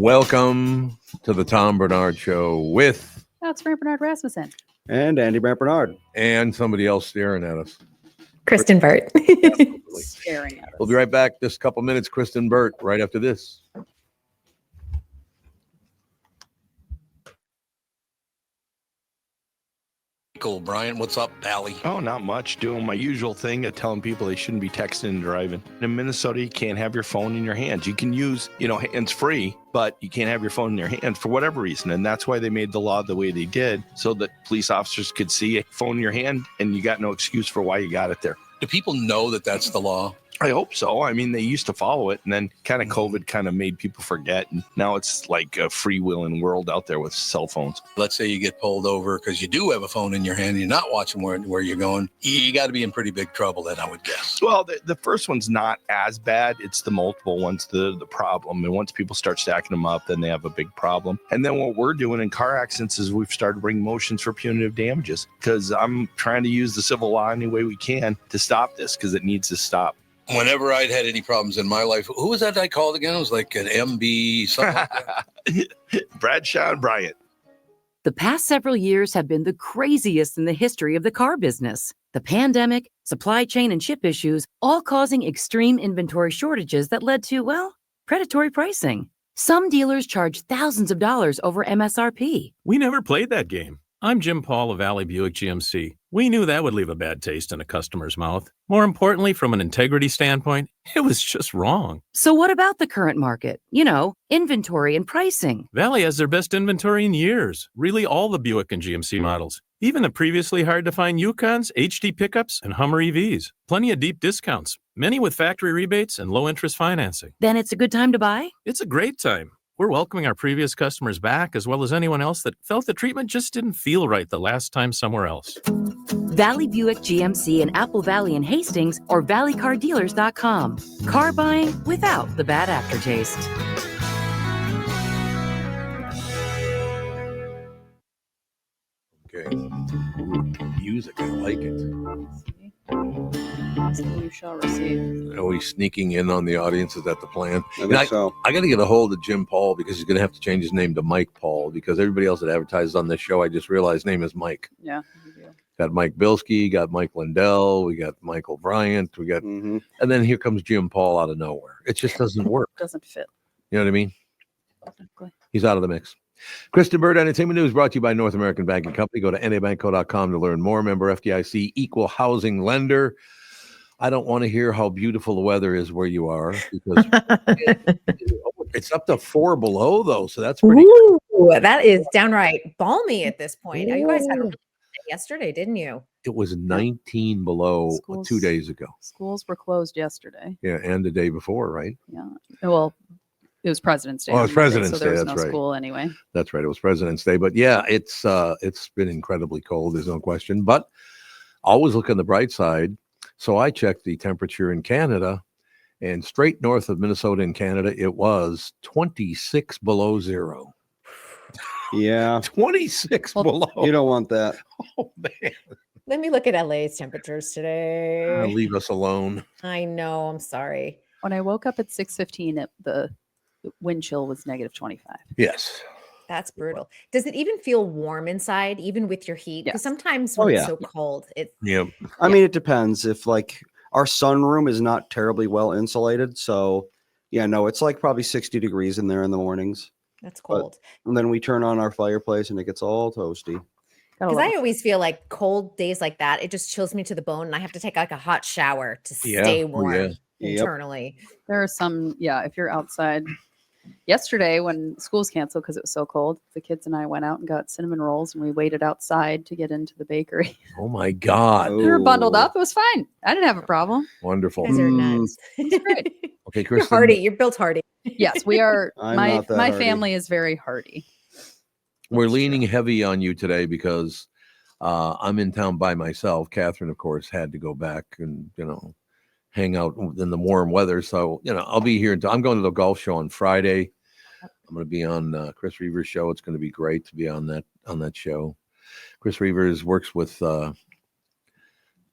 Welcome to the Tom Bernard Show with... That's Frank Bernard Rasmussen. And Andy Brant Bernard. And somebody else staring at us. Kristen Burt. Staring at us. We'll be right back just a couple minutes. Kristen Burt right after this. Michael Bryant, what's up, Pally? Oh, not much. Doing my usual thing of telling people they shouldn't be texting and driving. In Minnesota, you can't have your phone in your hands. You can use, hands-free, but you can't have your phone in your hand for whatever reason. And that's why they made the law the way they did, so that police officers could see a phone in your hand and you got no excuse for why you got it there. Do people know that that's the law? I hope so. I mean, they used to follow it, and then kind of COVID kind of made people forget. And now it's like a freewheeling world out there with cell phones. Let's say you get pulled over because you do have a phone in your hand and you're not watching where you're going. You got to be in pretty big trouble then, I would guess. Well, the first one's not as bad. It's the multiple ones, the problem. And once people start stacking them up, then they have a big problem. And then what we're doing in car accidents is we've started bringing motions for punitive damages, because I'm trying to use the civil law any way we can to stop this, because it needs to stop. Whenever I'd had any problems in my life, who was that I called again? It was like an MB something like that. Bradshaw and Bryant. The past several years have been the craziest in the history of the car business. The pandemic, supply chain and chip issues, all causing extreme inventory shortages that led to, predatory pricing. Some dealers charge thousands of dollars over MSRP. We never played that game. I'm Jim Paul of Valley Buick GMC. We knew that would leave a bad taste in a customer's mouth. More importantly, from an integrity standpoint, it was just wrong. So what about the current market? Inventory and pricing. Valley has their best inventory in years. Really all the Buick and GMC models. Even the previously hard-to-find Yukons, HD pickups, and Hummer EVs. Plenty of deep discounts. Many with factory rebates and low-interest financing. Then it's a good time to buy? It's a great time. We're welcoming our previous customers back, as well as anyone else that felt the treatment just didn't feel right the last time somewhere else. Valley Buick GMC in Apple Valley and Hastings, or valleycardealers.com. Car buying without the bad aftertaste. Okay. Music, I like it. You shall receive. Are we sneaking in on the audience? Is that the plan? I think so. I got to get a hold of Jim Paul, because he's going to have to change his name to Mike Paul, because everybody else that advertises on this show, I just realized name is Mike. Yeah. You do. Got Mike Bilski, got Mike Lindell, we got Michael Bryant, we got, and then here comes Jim Paul out of nowhere. It just doesn't work. Doesn't fit. You know what I mean? Exactly. He's out of the mix. Kristen Burt Entertainment News brought to you by North American Banking Company. Go to nabankco.com to learn more. Member FDIC, equal housing lender. I don't want to hear how beautiful the weather is where you are, because it's up to 4 below, though. So that's pretty Ooh, that is downright balmy at this point. You guys had a really good day yesterday, didn't you? It was 19 below Schools- 2 days ago. Schools were closed yesterday. Yeah, and the day before, right? Yeah. Well, it was President's Day. Oh, on it's Monday, President's so there Day, was that's no right. school anyway. That's right. It was President's Day. But yeah, it's been incredibly cold. There's no question. But always look on the bright side. So I checked the temperature in Canada, and straight north of Minnesota in Canada, it was 26 below zero. Yeah. 26 below. You don't want that. Oh, man. Let me look at LA's temperatures today. Leave us alone. I know. I'm sorry. When I woke up at 6:15, the wind chill was -25. Yes. That's brutal. Does it even feel warm inside, even with your heat? Because Yes. sometimes Oh, when yeah. it's so cold, it Yeah. I mean, it depends. If our sunroom is not terribly well insulated, so yeah, no, it's like probably 60 degrees in there in the mornings. that's cold. And then we turn on our fireplace and it gets all toasty. Because I always feel like cold days like that, it just chills me to the bone, and I have to take like a hot shower to Yeah. stay Oh, warm yeah. Yep. internally. There are some, if you're outside. Yesterday, when schools canceled because it was so cold, the kids and I went out and got cinnamon rolls, and we waited outside to get into the bakery. Oh, my God. We were bundled Ooh. up. It was fine. I didn't have a problem. Wonderful. You guys are Mm. nuts. It's great. Okay, You're Kristen. hardy. You're built hardy. Yes, we are. I'm my not that my hardy. family is very hardy. We're leaning heavy on you today because I'm in town by myself. Catherine, of course, had to go back and, hang out in the warm weather. So, I'll be here until I'm going to the golf show on Friday. I'm going to be on Chris Reaver's show. It's going to be great to be on that show. Chris Reavers works with,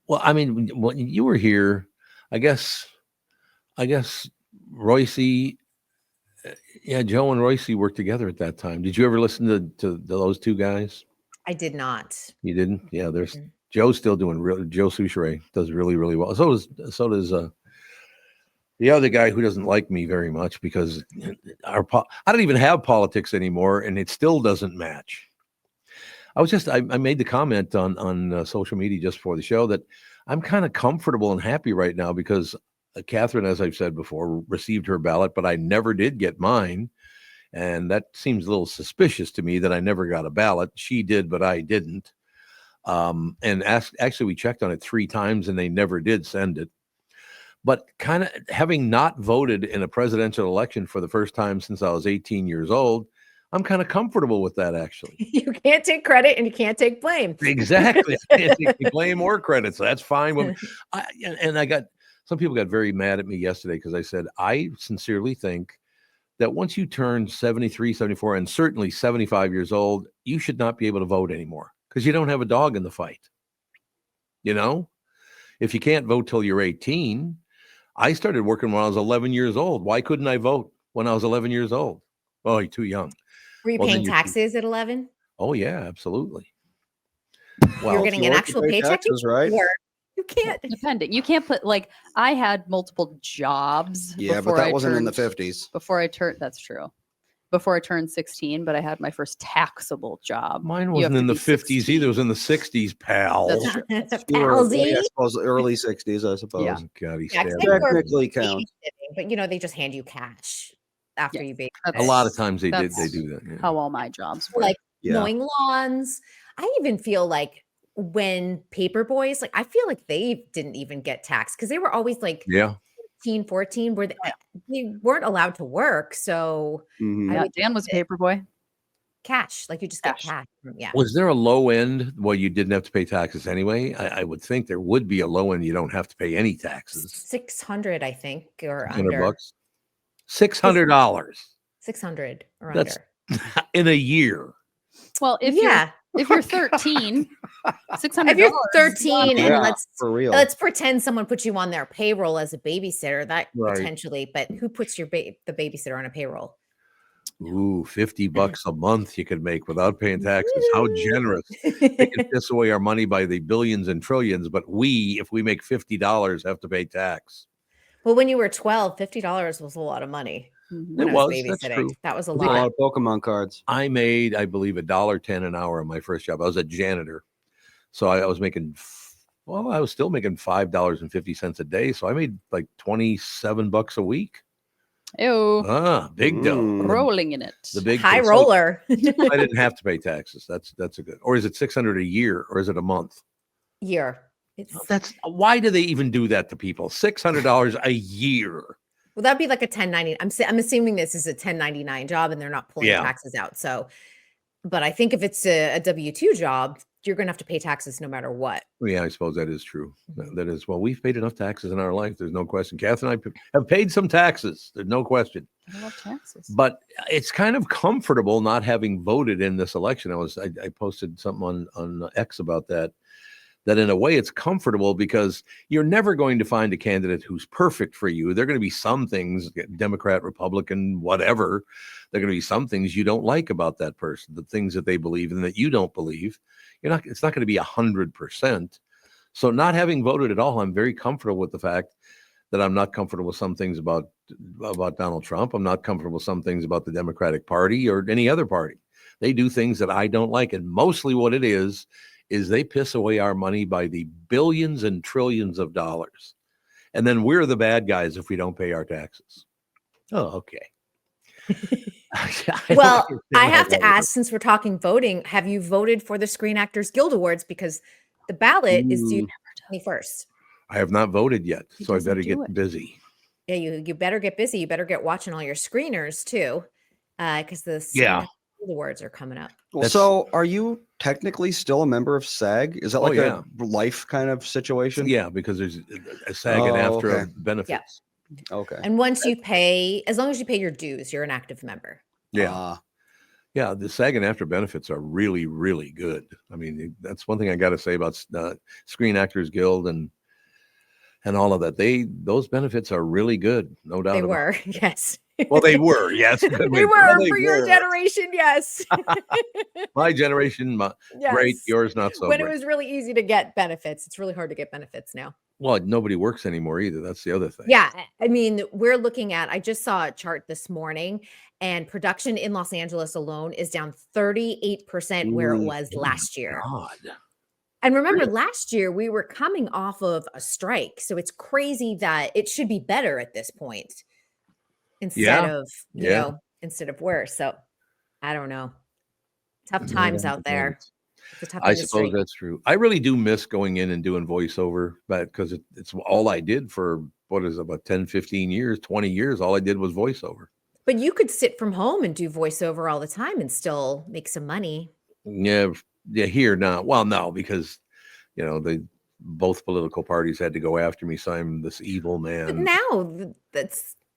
when you were here, I guess Royce Yeah, Joe and Royce worked together at that time. Did you ever listen to those two guys? I did not. You didn't? Yeah, there's Mm. Joe's still doing Joe Souchere does really, really well. So does the other guy who doesn't like me very much because I don't even have politics anymore, and it still doesn't match. I made the comment on social media just before the show that I'm kind of comfortable and happy right now because Catherine, as I've said before, received her ballot, but I never did get mine. And that seems a little suspicious to me that I never got a ballot. She did, but I didn't. Actually, we checked on it 3 times and they never did send it. But kind of having not voted in a presidential election for the first time since I was 18 years old, I'm kind of comfortable with that, actually. You can't take credit and you can't take blame. Exactly. I can't take blame or credit, so that's fine. Some people got very mad at me yesterday because I said, I sincerely think that once you turn 73, 74, and certainly 75 years old, you should not be able to vote anymore because you don't have a dog in the fight. You know, if you can't vote till you're 18, I started working when I was 11 years old. Why couldn't I vote when I was 11 years old? Oh, you're too young. Were you Well, then paying you're taxes at 11? Oh, yeah, absolutely. You're Well, getting you an work, you actual pay paycheck. taxes, right? You can't. Depending. You can't put like I had multiple jobs. Yeah, but before that I wasn't in the turned- 50s. Before I turned, that's true. Before I turned 16, but I had my first taxable job. mine You have wasn't to in the be 50s 16. either. It was in the 60s, pal. That's true. That's You were- Palsy. I suppose early 60s, I suppose. Yeah. God, he Yeah, 'cause stabbed they me. were Technically counts. babysitting, but you know, they just hand you cash after Yes. you babysit. A lot of times they That's do that. Yeah. how all my jobs were. Like Yeah. mowing lawns. I even feel like when paper boys, like I feel like they didn't even get taxed because they were always like Yeah. 15, 14, where they weren't allowed to work. So Mhm. Yeah, would Dan was a paper boy. cash, like you just Cash. get cash. Yeah. Was there a low end where you didn't have to pay taxes anyway? I would think there would be a low end you don't have to pay any taxes. 600, I think, or $600 under. bucks. $600 600 or That's- under. in a year. Well, if Yeah. you're 13, $600. If you're 13 and Yeah, let's for real. pretend someone put you on their payroll as a babysitter, that Right. potentially, but who puts the babysitter on a payroll? Ooh, $50 a month you could make without paying taxes. How generous. They can piss away our money by the billions and trillions, but if we make $50, have to pay tax. Well, when you were 12, $50 was a lot of money. Mhm. When It I was was, that's babysitting. true. That was a There's a lot lot. of Pokemon cards. I made, I believe, $1.10 an hour on my first job. I was a janitor. So I was making, I was still making $5.50 a day. So I made like $27 a week. Ew. Big dough. Mm. Rolling in it. The big High thing. So roller. I didn't have to pay taxes. That's a good. Or is it 600 a year or is it a month? Year. It's That's why do they even do that to people? $600 a year. well, that'd be like a 1099. I'm assuming this is a 1099 job and they're not pulling Yeah. taxes out. So, but I think if it's a W-2 job, you're going to have to pay taxes no matter what. Well, yeah, I suppose that is true. That is, well, we've paid enough taxes in our life. There's no question. Catherine and I have paid some taxes. There's no question. I love taxes. But it's kind of comfortable not having voted in this election. I posted something on X about that in a way it's comfortable because you're never going to find a candidate who's perfect for you. There are going to be some things, Democrat, Republican, whatever. There are going to be some things you don't like about that person, the things that they believe in that you don't believe. It's not going to be 100%. So not having voted at all, I'm very comfortable with the fact that I'm not comfortable with some things about Donald Trump. I'm not comfortable with some things about the Democratic Party or any other party. They do things that I don't like. And mostly what it is they piss away our money by the billions and trillions of dollars. And then we're the bad guys if we don't pay our taxes. Oh, okay. Well, I have to ask, since we're talking voting, have you voted for the Screen Actors Guild Awards? Because the ballot is due 21st. I have not voted yet, He so I doesn't better do get it. busy. Yeah, you better get busy. You better get watching all your screeners too, because the Screen Yeah. Actors Guild Awards are coming up. Well, That's- so are you technically still a member of SAG? Is that Oh, like yeah. a life kind of situation? Yeah, because there's a SAG and Oh, after okay. benefits. Okay. And once you pay, as long as you pay your dues, you're an active member. Yeah. Yeah, the SAG and after benefits are really, really good. I mean, that's one thing I got to say about Screen Actors Guild and all of that. Those benefits are really good, no doubt. They about were, it. yes. Well, they were, yes. They Well, were they for your were. generation, yes. My generation, great. Yes. Yours not so When it great. was really easy to get benefits, it's really hard to get benefits now. Well, nobody works anymore either. That's the other thing. Yeah, I mean, we're looking at, I just saw a chart this morning, and production in Los Angeles alone is down 38% where it Ooh, was last year. God. And remember, Really? last year we were coming off of a strike. So it's crazy that it should be better at this point instead Yeah. of, Yeah. instead of worse. So I don't know. Tough Yeah, times out there. it's- It's a tough I industry. suppose that's true. I really do miss going in and doing voiceover, but because it's all I did for what is it, about 10, 15 years, 20 years. All I did was voiceover. But you could sit from home and do voiceover all the time and still make some money. Yeah. Yeah. Here now. Well, no, because, both political parties had to go after me. So I'm this evil But man. now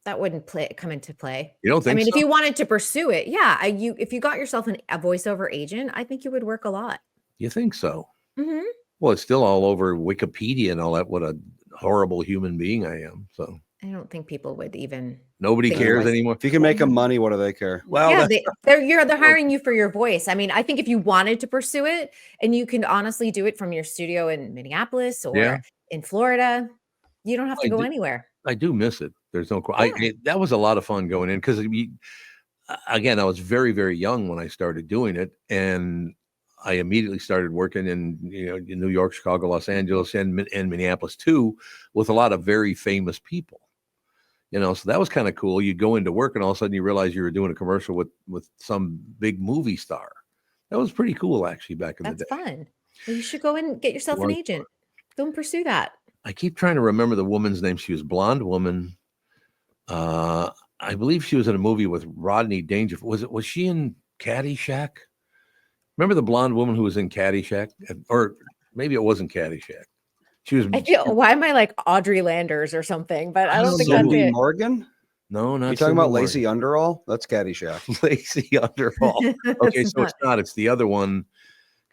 that wouldn't come into play. You don't I think mean, so? if you wanted to pursue it, yeah, if you got yourself a voiceover agent, I think you would work a lot. You think so? Mhm. Well, it's still all over Wikipedia and all that. What a horrible human being I am. So I don't think people would even. nobody Think cares twice. anymore. If you can make them money, what do they care? Well, Yeah, that's- they're hiring you for your voice. I mean, I think if you wanted to pursue it, and you can honestly do it from your studio in Minneapolis or Yeah. in Florida, you don't have to I go do- anywhere. I do miss it. There's no. Yeah. That was a lot of fun going in because again, I was very, very young when I started doing it, and I immediately started working in in New York, Chicago, Los Angeles, and Minneapolis too, with a lot of very famous people. So that was kind of cool. You go into work, and all of a sudden you realize you were doing a commercial with some big movie star. That was pretty cool, actually, back in That's the day. fun. Well, you should go and get yourself an was agent. Go and pursue that. I keep trying to remember the woman's name. She was a blonde woman. I believe she was in a movie with Rodney Dangerfield. Was she in Caddyshack? Remember the blonde woman who was in Caddyshack? Or maybe it wasn't Caddyshack. She was I feel, why am I like Audrey Landers or something? But I don't think that's Cindy it. Morgan? no, not You talking about Cindy Lacey Underall? That's Caddyshack. Morgan. Lacey Underall. Okay, It's so it's not. It's the other one.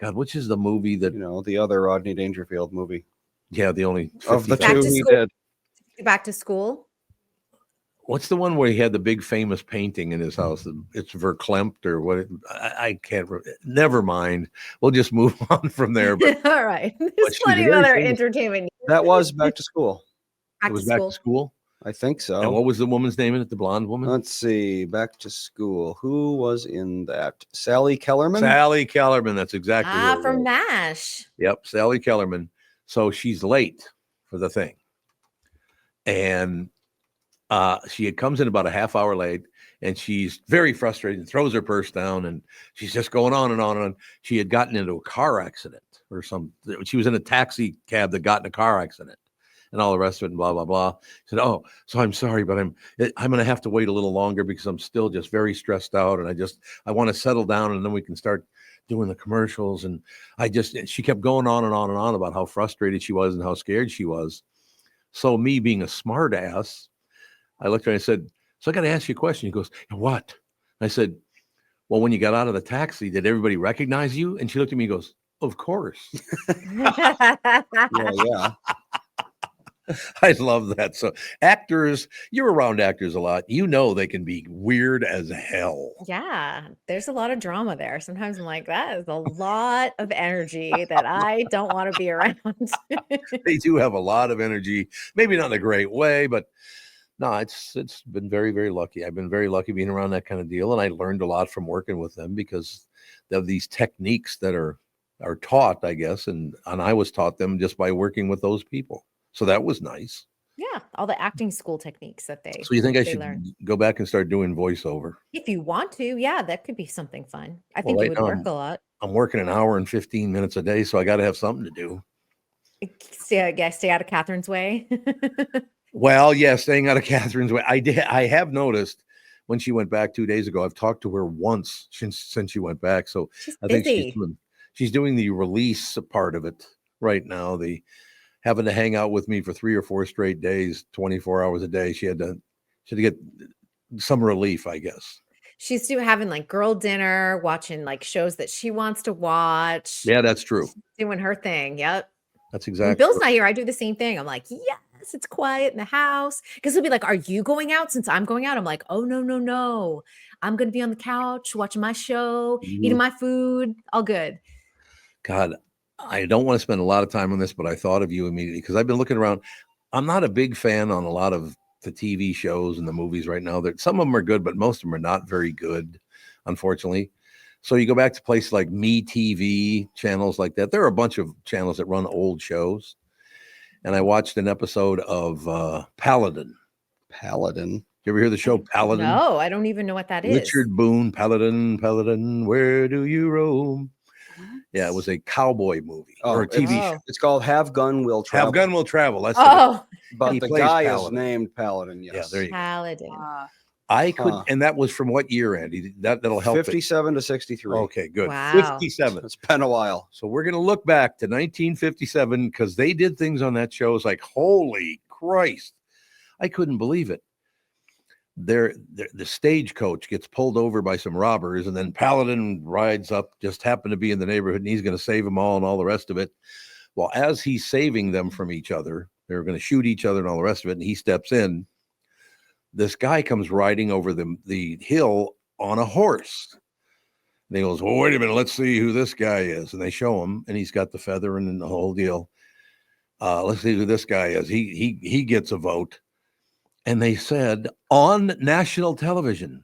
God, which is the movie that? The other Rodney Dangerfield movie. Yeah, the only Of the 50,000 Back two to he school. did. Back to school. What's the one where he had the big famous painting in his house? It's verklempt or what? I can't. Never mind. We'll just move on from there. But All right. There's she's plenty of very other famous. entertainment. That was Back to School. Back it was to back school. to school. I think And so. what was the woman's name in it? The blonde woman? Let's see. Back to School. Who was in that? Sally Kellerman? Sally Kellerman. That's exactly who it From was. MASH. Yep, Sally Kellerman. So she's late for the thing. And she comes in about a half hour late, and she's very frustrated and throws her purse down, and she's just going on and on and on. She had gotten into a car accident or something. She was in a taxi cab that got in a car accident and all the rest of it and blah, blah, blah. She said, "Oh, so I'm sorry, but I'm going to have to wait a little longer because I'm still just very stressed out. And I want to settle down, and then we can start doing the commercials." And she kept going on and on and on about how frustrated she was and how scared she was. So me being a smart ass, I looked at her and I said, "So I got to ask you a question." He goes, "What?" I said, "Well, when you got out of the taxi, did everybody recognize you?" And she looked at me and goes, "Of course." Yeah. I love that. So actors, you're around actors a lot. They can be weird as hell. Yeah, there's a lot of drama there. Sometimes I'm like, that is a lot of energy that I don't want to be around. They do have a lot of energy, maybe not in a great way, but no, it's been very, very lucky. I've been very lucky being around that kind of deal. And I learned a lot from working with them because of these techniques that are taught, I guess. And I was taught them just by working with those people. So that was nice. Yeah, all the acting school techniques that they. So you think I they should learn. go back and start doing voiceover? If you want to, yeah, that could be something fun. I Well, think right it would now work a lot. I'm working an hour and 15 minutes a day, so I got to have something to do. Stay out of Catherine's way. Well, yeah, staying out of Catherine's way. I have noticed when she went back 2 days ago. I've talked to her once since she went back. So She's I think busy. she's doing the release part of it right now. The having to hang out with me for 3 or 4 straight days, 24 hours a day. She had to get some relief, I guess. She's still having like girl dinner, watching like shows that she wants to watch. Yeah, that's true. Doing her thing. Yep. That's When exactly. Bill's not here, I do the same thing. I'm like, yes, once it's quiet in the house. Because he'll be like, are you going out since I'm going out? I'm like, oh, no, no, no. I'm going to be on the couch watching my show, eating my food. All good. God, I don't want to spend a lot of time on this, but I thought of you immediately because I've been looking around. I'm not a big fan on a lot of the TV shows and the movies right now. That some of them are good, but most of them are not very good, unfortunately. So you go back to places like Me TV, channels like that. There are a bunch of channels that run old shows. And I watched an episode of Paladin. Paladin. You ever hear the show Paladin? No, I don't even know what that is. Richard Boone, Paladin, where do you roam? Yeah, it was a cowboy movie or a TV show. It's called Have Gun Will Travel. Have Gun Will Travel. That's but he the plays guy Paladin. is named Paladin. Yes. Yeah, there you go. Paladin. I could, and that was from what year, Andy? That'll help. 57 to 63. Okay, good. Wow. 57. It's been a while. So we're gonna look back to 1957 because they did things on that show. It's like, holy Christ, I couldn't believe it. The stagecoach gets pulled over by some robbers, and then Paladin rides up, just happened to be in the neighborhood, and he's going to save them all and all the rest of it. Well, as he's saving them from each other, they're going to shoot each other and all the rest of it, and he steps in. This guy comes riding over the hill on a horse. And he goes, well, wait a minute, let's see who this guy is. And they show him, and he's got the feather and the whole deal. Let's see who this guy is. He gets a vote. And they said on national television,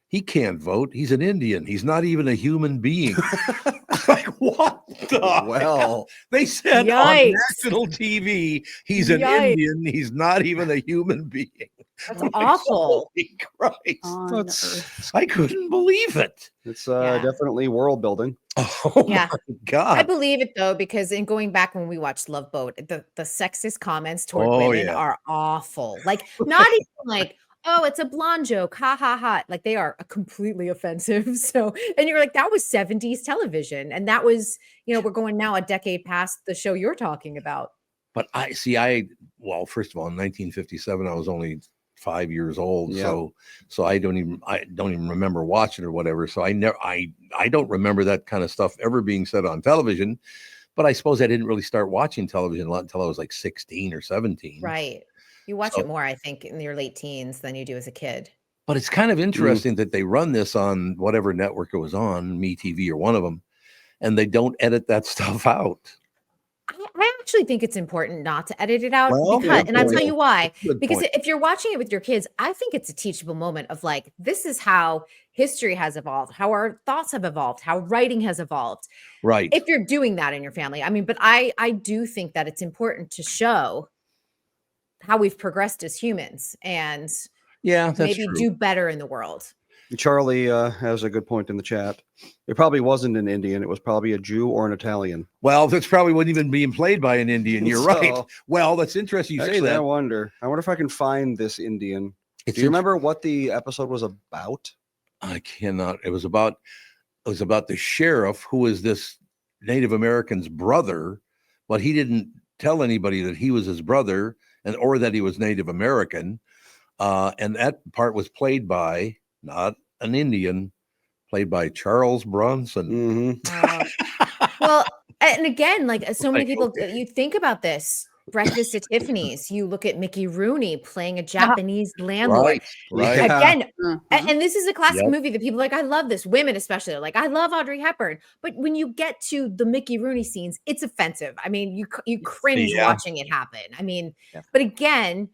he can't vote. He's an Indian. He's not even a human being. Like, what the hell? They said on national TV, he's an Indian. He's not even a human being. That's awful. Holy Christ. I couldn't believe it. It's definitely world building. Oh Yeah. my God. I believe it though, because in going back when we watched Love Boat, the sexist comments toward women are awful. Like not even like, oh, it's a blonde joke, ha ha ha. Like they are completely offensive. So, and you're like, that was 70s television. And that was, we're going now a decade past the show you're talking about. But well, first of all, in 1957, I was only 5 years old. Yeah. So I don't even remember watching or whatever. So I don't remember that kind of stuff ever being said on television. But I suppose I didn't really start watching television a lot until I was like 16 or 17. Right. You watch it more, I think, in your late teens than you do as a kid. But it's kind of interesting that they run this on whatever network it was on, Me TV or one of them, and they don't edit that stuff out. I actually think it's important not to edit it out and I'll tell you why. Because if you're watching it with your kids, I think it's a teachable moment of like, this is how history has evolved, how our thoughts have evolved, how writing has evolved. Right. If you're doing that in your family. I mean, but I do think that it's important to show how we've progressed as humans and maybe do better in the world. Charlie has a good point in the chat. It probably wasn't an Indian. It was probably a Jew or an Italian. Well, that's probably wasn't even being played by an Indian. You're right. Well, that's interesting you say that. I wonder if I can find this Indian. Do you remember what the episode was about? I cannot. It was about the sheriff who was this Native American's brother, but he didn't tell anybody that he was his brother or that he was Native American. And that part was played by not an Indian, played by Charles Bronson. Well, and again, like so many people, you think about this. Breakfast at Tiffany's. You look at Mickey Rooney playing a Japanese landlord. Right. Again, and this is a classic movie that people are like, I love this. Women especially are like, I love Audrey Hepburn. But when you get to the Mickey Rooney scenes, it's offensive. I mean, you cringe watching it happen. I mean, but again,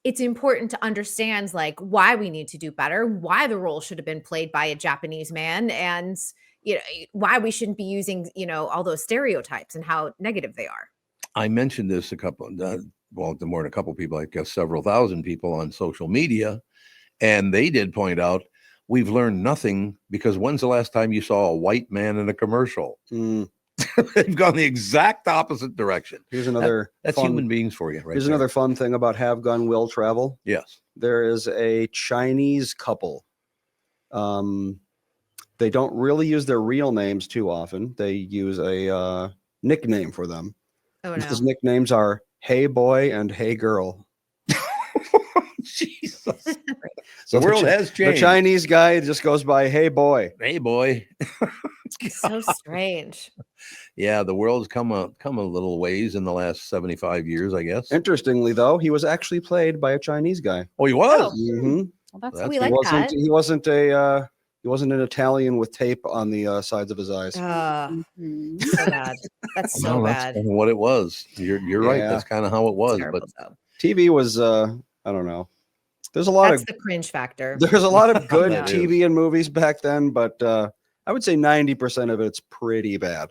it's important to understand like why we need to do better, why the role should have been played by a Japanese man, and why we shouldn't be using all those stereotypes and how negative they are. I mentioned this more than a couple people, I guess several thousand people on social media, and they did point out we've learned nothing because when's the last time you saw a white man in a commercial? They've gone the exact opposite direction. Here's another that's human beings for you, right? Here's another fun thing about Have Gun Will Travel. Yes. There is a Chinese couple. They don't really use their real names too often. They use a nickname for them. Oh, no. His nicknames are Hey Boy and Hey Girl. Jesus. The world has changed. The Chinese guy just goes by Hey Boy. Hey Boy. So strange. Yeah, the world's come a little ways in the last 75 years, I guess. Interestingly, though, he was actually played by a Chinese guy. Oh, he was. hmm Well, that's That's we He like wasn't. that. He wasn't a. He wasn't an Italian with tape on the sides of his eyes. Mhm. So bad. That's so Well, that's bad. kind of what it was. You're right. Yeah. That's kind of how it was. Terrible, But though. TV was. I don't know. There's a lot That's of the cringe factor. there's a lot of good That TV is. and movies back then, but I would say 90% of it's pretty bad.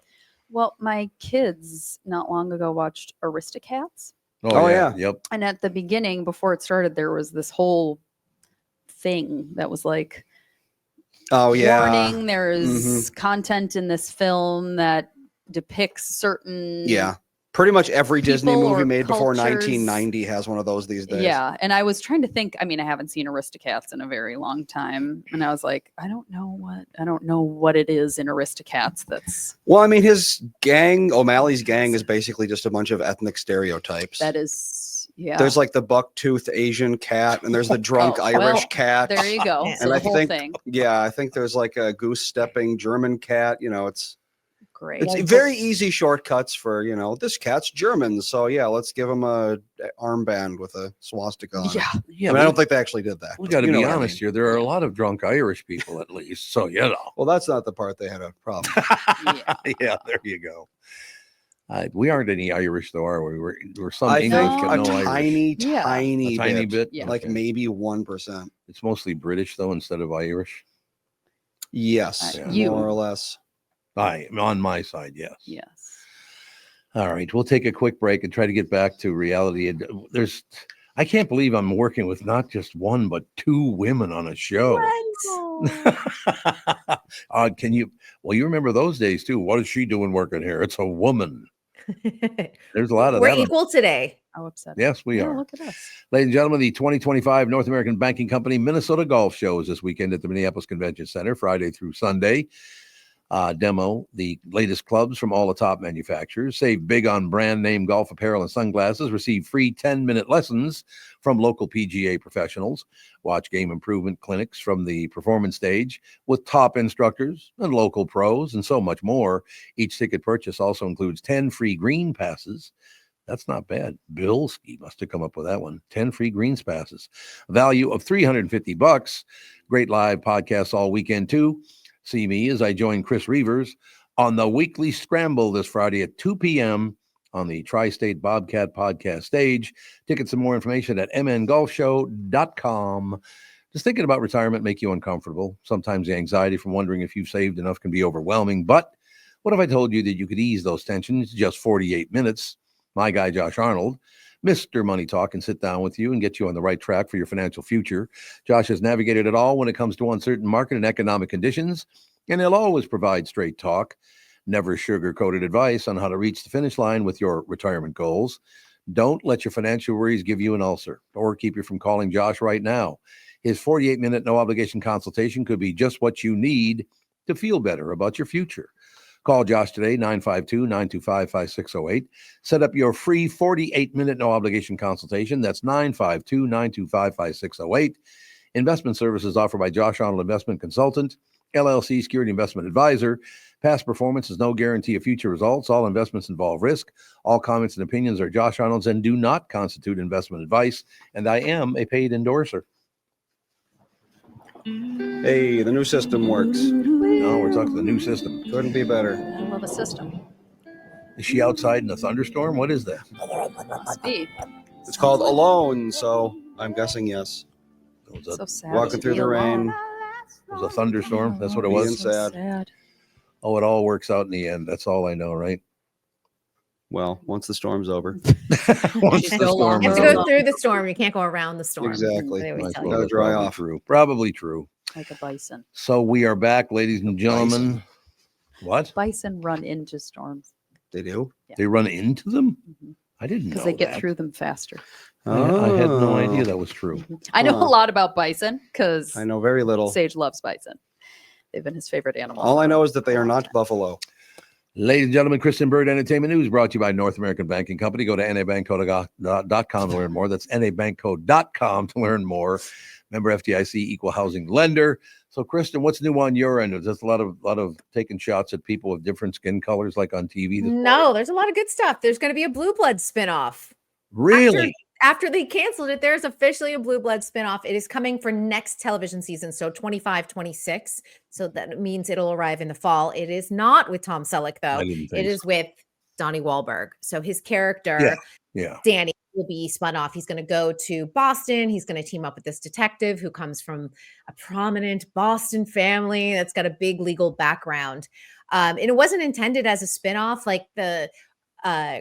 Well, my kids not long ago watched Aristocats. Oh, yeah. Yep. And at the beginning, before it started, there was this whole thing that was like, Oh yeah. warning, there's content in this film that depicts certain. Yeah. Pretty much every Disney people movie or made before cultures. 1990 has one of those these days. Yeah. And I was trying to think, I mean, I haven't seen Aristocats in a very long time. And I was like, I don't know what it is in Aristocats that's Well, I mean, his gang, O'Malley's gang, is basically just a bunch of ethnic stereotypes. that is, yeah. There's like the buck-toothed Asian cat, and there's the drunk Oh, Irish well, cat. there you go. And So the I whole think- thing. Yeah, I think there's like a goose-stepping German cat. You know, it's Great. very easy shortcuts for, you know, this cat's German, so yeah, let's give him a armband with a swastika on it. Yeah. Yeah. I mean, I don't think they actually did that. we but got to you know be what I honest mean. here. There are a lot of drunk Irish people, at least. So you know. Well, that's not the part they had a problem. Yeah. Yeah. There you go. We aren't any Irish, though, are we? We're some I English, think but a no Irish. tiny, Yeah. tiny, A tiny bit, bit. Yeah. like Okay. maybe 1%. It's mostly British, though, instead of Irish. Yes, You. more or less. On my side, yes. Yes. All right, we'll take a quick break and try to get back to reality. And I can't believe I'm working with not just one but two women on a show. Can you? Well, you remember those days too. What is she doing working here? It's a woman. There's a lot of We're that. equal today. How upset. Yes, we Yeah, are. look at us. Ladies and gentlemen, the 2025 North American Banking Company Minnesota Golf Show is this weekend at the Minneapolis Convention Center, Friday through Sunday. Demo the latest clubs from all the top manufacturers. Save big on brand name golf apparel and sunglasses. Receive free 10-minute lessons from local PGA professionals. Watch game improvement clinics from the performance stage with top instructors and local pros and so much more. Each ticket purchase also includes 10 free green passes. That's not bad. Bilski must have come up with that one. 10 free greens passes. Value of $350. Great live podcasts all weekend too. See me as I join Chris Reavers on the weekly scramble this Friday at 2 p.m. on the Tri-State Bobcat podcast stage. Tickets and more information at mngolfshow.com. Just thinking about retirement make you uncomfortable. Sometimes the anxiety from wondering if you've saved enough can be overwhelming. But what if I told you that you could ease those tensions in just 48 minutes? My guy, Josh Arnold, Mr. Money Talk, can sit down with you and get you on the right track for your financial future. Josh has navigated it all when it comes to uncertain market and economic conditions, and he'll always provide straight talk, never sugar-coated advice on how to reach the finish line with your retirement goals. Don't let your financial worries give you an ulcer or keep you from calling Josh right now. His 48-minute no-obligation consultation could be just what you need to feel better about your future. Call Josh today, 952-925-5608. Set up your free 48-minute no-obligation consultation. That's 952-925-5608. Investment services offered by Josh Arnold Investment Consultant, LLC Security Investment Advisor. Past performance is no guarantee of future results. All investments involve risk. All comments and opinions are Josh Arnold's and do not constitute investment advice. And I am a paid endorser. Hey, the new system works. No, we're talking the new system. Couldn't be better. I love a system. Is she outside in a thunderstorm? What is that? Must be. It's called Alone, so I'm guessing yes. It was So a, sad. Walking to through be the alone. rain. it was a thunderstorm. That's what it Being was. sad. sad. Oh, it all works out in the end. That's all I know, right? Well, once the storm's over. Once You the go storm You have is to go over. through the storm. You can't go around the storm. Exactly. They always Might as tell well, you. Gotta that's dry probably off. True. Probably true. Like a bison. So we are back, ladies and gentlemen. What? Bison run into storms They do? They run into them? Mhm. I didn't know because they get that. through them faster. I had no Oh. idea that was true. I know Huh. a lot about bison because I know very little. Sage loves bison. They've been his favorite animal. All I for know is that they a are long not time. buffalo. Ladies and gentlemen, Kristen Bird Entertainment News brought to you by North American Banking Company. Go to nabankco.com to learn more. That's nabankco.com to learn more. Member FDIC, equal housing lender. So, Kristen, what's new on your end? Is there a lot of taking shots at people with different skin colors, like on TV? No, there's a lot of good stuff. There's going to be a Blue Blood spinoff. Really? After they canceled it, there's officially a Blue Blood spinoff. It is coming for next television season, so 25-26. So that means it'll arrive in the fall. It is not with Tom Selleck, though. I didn't think It is so. with Donnie Wahlberg. So his character, Yeah. Danny, will be spun off. He's going to go to Boston. He's going to team up with this detective who comes from a prominent Boston family that's got a big legal background. And it wasn't intended as a spinoff. Like the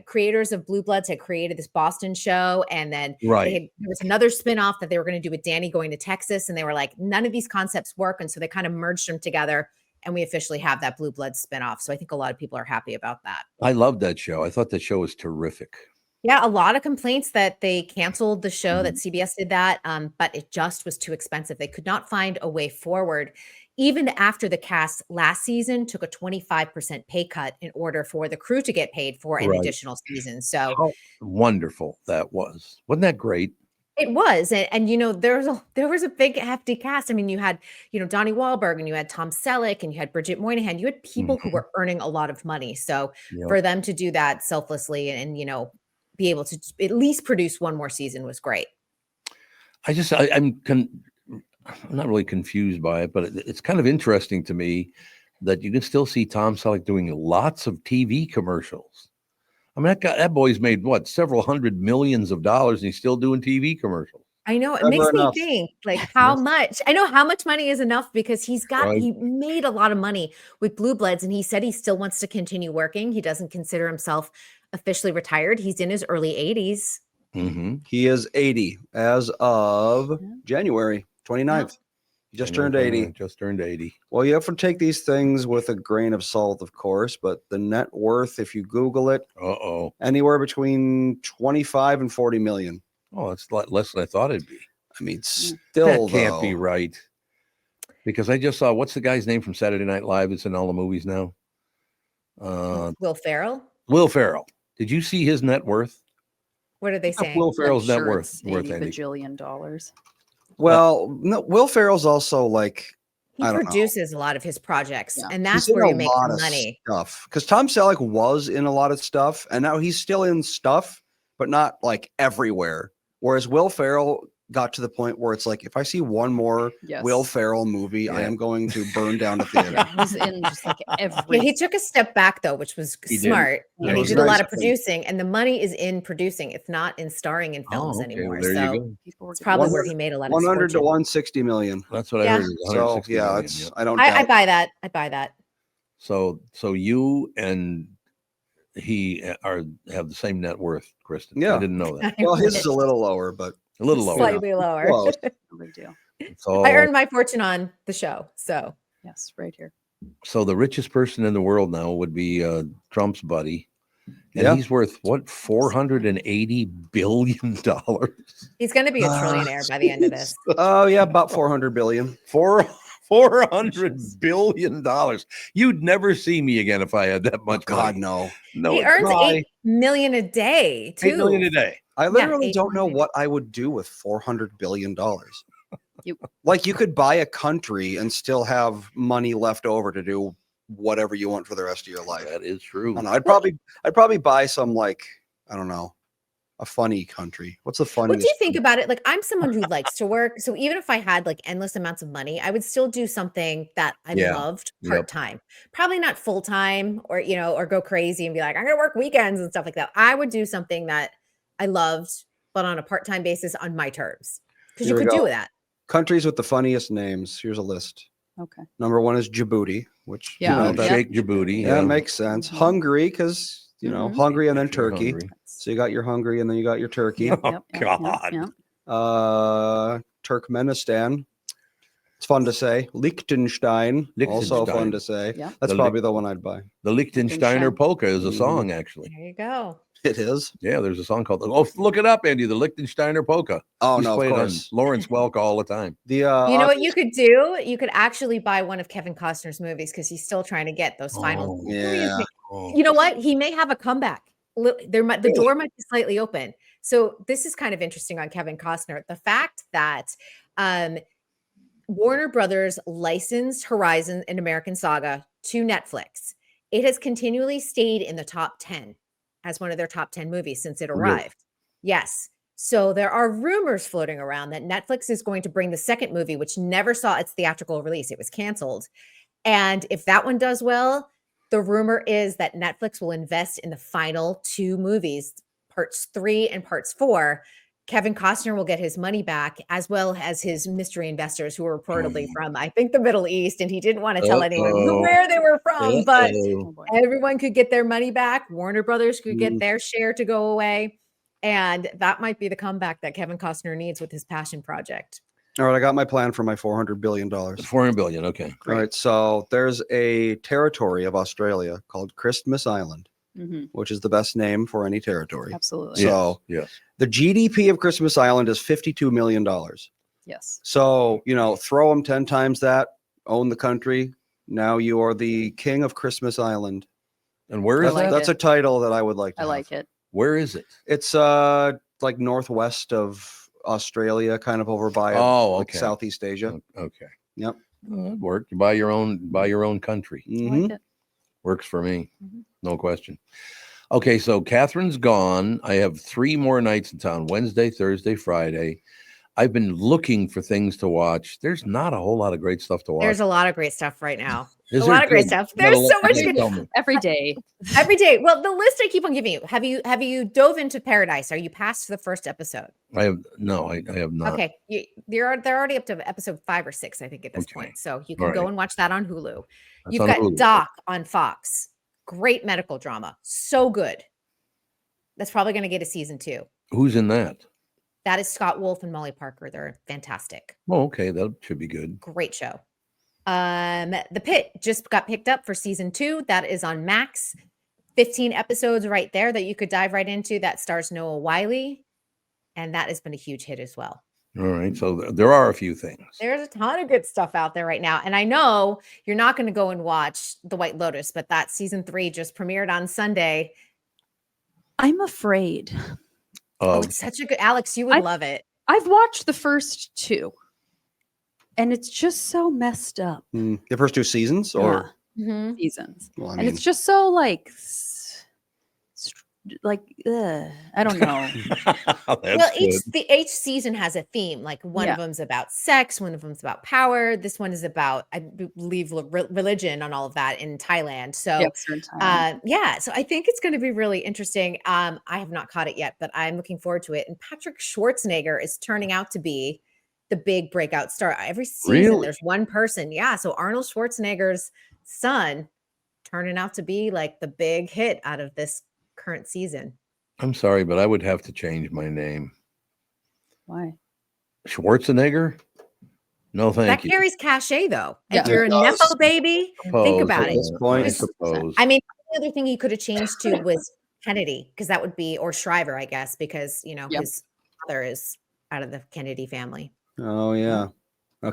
creators of Blue Bloods had created this Boston show, and then there was another spinoff that they were going to do with Danny going to Texas, and they were like, none of these concepts work, and so they kind of merged them together, and we officially have that Blue Bloods spinoff. So I think a lot of people are happy about that. I loved that show. I thought that show was terrific. Yeah, a lot of complaints that they canceled the show, that CBS did that, but it just was too expensive. They could not find a way forward. Even after the cast last season took a 25% pay cut in order for the crew to get paid for an additional season. So how wonderful that was. Wasn't that great? It was. And you know, there was a big hefty cast. I mean, you had, you know, Donnie Wahlberg, and you had Tom Selleck, and you had Bridget Moynihan. You had people who were earning a lot of money. So for them to do that selflessly and, you know, be able to at least produce one more season was great. I'm not really confused by it, but it's kind of interesting to me that you can still see Tom Selleck doing lots of TV commercials. I mean, that boy's made several hundred millions of dollars, and he's still doing TV commercials. I know, it makes me think like how much. I know how much money is enough, because he made a lot of money with Blue Bloods, and he said he still wants to continue working. He doesn't consider himself officially retired. He's in his early 80s. He is 80 as of January 29th. He just turned 80. Just turned 80. Well, you have to take these things with a grain of salt, of course, but the net worth, if you Google it, anywhere between 25 and 40 million. Oh, that's a lot less than I thought it'd be. I mean, still, that can't be right. Because I just saw, what's the guy's name from Saturday Night Live that's in all the movies now? Will Ferrell. Will Ferrell. Did you see his net worth? What are they saying? Will Ferrell's net worth? It's $80 bajillion. Well, no, Will Ferrell's also like, he produces a lot of his projects, and that's he's where he in a makes lot of money. Stuff, because Tom Selleck was in a lot of stuff, and now he's still in stuff, but not like everywhere. Whereas Will Ferrell got to the point where it's like, if I see one more Will Ferrell movie, I am going to burn down the theater. He's in just like every. Yeah, he took a step back though, which was smart. And he did a lot of producing, and the money is in producing. It's not in starring in films anymore. There so you go. it's probably where he made a lot of 100 to fortune. 160 million. That's what I heard. So yeah, it's I don't. I buy that. I buy that. So you and he have the same net worth, Kristen. Yeah, I didn't know that. Well, his is a little lower, but a little lower, slightly lower. Close. No big deal. I earned my fortune on the show. So yes, right here. So the richest person in the world now would be Trump's buddy, and he's worth what, $480 billion. He's going to be a trillionaire by the end of this. Oh yeah, about 400 billion. $400 billion. You'd never see me again if I had that much. God, money. no. No, he earns $8 million a day too. $8 million a day. I literally don't know what I would do with $400 billion. Like, you could buy a country and still have money left over to do whatever you want for the rest of your life. That is true. I don't know, I'd probably buy some, like, I don't know, a funny country. What's the funniest? What do you think about it? Like, I'm someone who likes to work. So even if I had like endless amounts of money, I would still do something that I loved part-time. Probably not full-time, or, you know, or go crazy and be like, I'm going to work weekends and stuff like that. I would do something that I loved, but on a part-time basis on my terms. Because you could do that. Countries with the funniest names. Here's a list. Okay. Number 1 is Djibouti, which Shake Djibouti. Yeah, it makes sense. Hungary, because you know, Hungary and then Turkey. So you got your Hungary and then you got your Turkey. Oh, God. Turkmenistan. It's fun to say. Liechtenstein. Also fun to say. Yeah. That's probably the one I'd buy. The Liechtensteiner polka is a song, actually. There you go. It is. Yeah, there's a song called. Oh, look it up, Andy. The Liechtensteiner polka. Oh, He's no, of played course. on Lawrence Welk all the time. The you know what you could do? You could actually buy one of Kevin Costner's movies, because he's still trying to get those final. Yeah. You know what? He may have a comeback. The door might be slightly open. So this is kind of interesting on Kevin Costner. The fact that Warner Brothers licensed Horizon and American Saga to Netflix. It has continually stayed in the top 10 as one of their top 10 movies since it arrived. Really? Yes. So there are rumors floating around that Netflix is going to bring the second movie, which never saw its theatrical release. It was canceled. And if that one does well, the rumor is that Netflix will invest in the final 2 movies, parts 3 and parts 4. Kevin Costner will get his money back, as well as his mystery investors who are reportedly from, I think, the Middle East. And he didn't want to tell anyone where they were from, but everyone could get their money back. Warner Brothers could get their share to go away. And that might be the comeback that Kevin Costner needs with his passion project. All right, I got my plan for my $400 billion. $400 billion. Okay. All right, so there's a territory of Australia called Christmas Island, which is the best name for any territory. Absolutely. So yes. The GDP of Christmas Island is $52 million. Yes. So, throw them 10 times that, own the country. Now you are the king of Christmas Island. And where is that? That's a title that I would like to have. like it. Where is it? It's like northwest of Australia, kind of over by Southeast Asia. Okay. Yep. It worked. You buy your own country. I like it. Works for me. No question. Okay, so Catherine's gone. I have 3 more nights in town: Wednesday, Thursday, Friday. I've been looking for things to watch. There's not a whole lot of great stuff to watch. There's a lot of great stuff right now. Is a there lot of great good? stuff. You got There's a so lot much to good. tell me. Every day. Every day. Well, the list I keep on giving you. Have you dove into Paradise? Are you past the first episode? I have not. Okay, they're already up to episode 5 or 6, I think, at this point. So you can go and watch that on Hulu. You've got Hulu. Doc on Fox. Great medical drama. So good. That's probably going to get a season 2. Who's in that? That is Scott Wolf and Molly Parker. They're fantastic. Oh, okay. That should be good. Great show. The Pit just got picked up for season 2. That is on Max. 15 episodes right there that you could dive right into. That stars Noah Wyle. And that has been a huge hit as well. All right. So there are a few things. There's a ton of good stuff out there right now. And I know you're not going to go and watch The White Lotus, but that season 3 just premiered on Sunday. I'm afraid. It's such a good, Alex, you would love it. I've watched the first 2 and it's just so messed up. The first 2 seasons or seasons. Well, and it's just so I don't know. Well, each season has a theme. Like one of them's about sex, one of them's about power. This one is about, I believe, religion and all of that in Thailand. So, so I think it's going to be really interesting. I have not caught it yet, but I'm looking forward to it. And Patrick Schwarzenegger is turning out to be the big breakout star. Every season, there's one person. Yeah. So Arnold Schwarzenegger's son turning out to be like the big hit out of this current season. I'm sorry, but I would have to change my name. Why? Schwarzenegger? No, thank you. That carries cachet, though. If you're a Nepo baby, think about it. I suppose. I mean, the other thing he could have changed to was Kennedy, because that would be, or Shriver, I guess, because, his father is out of the Kennedy family. Oh, yeah.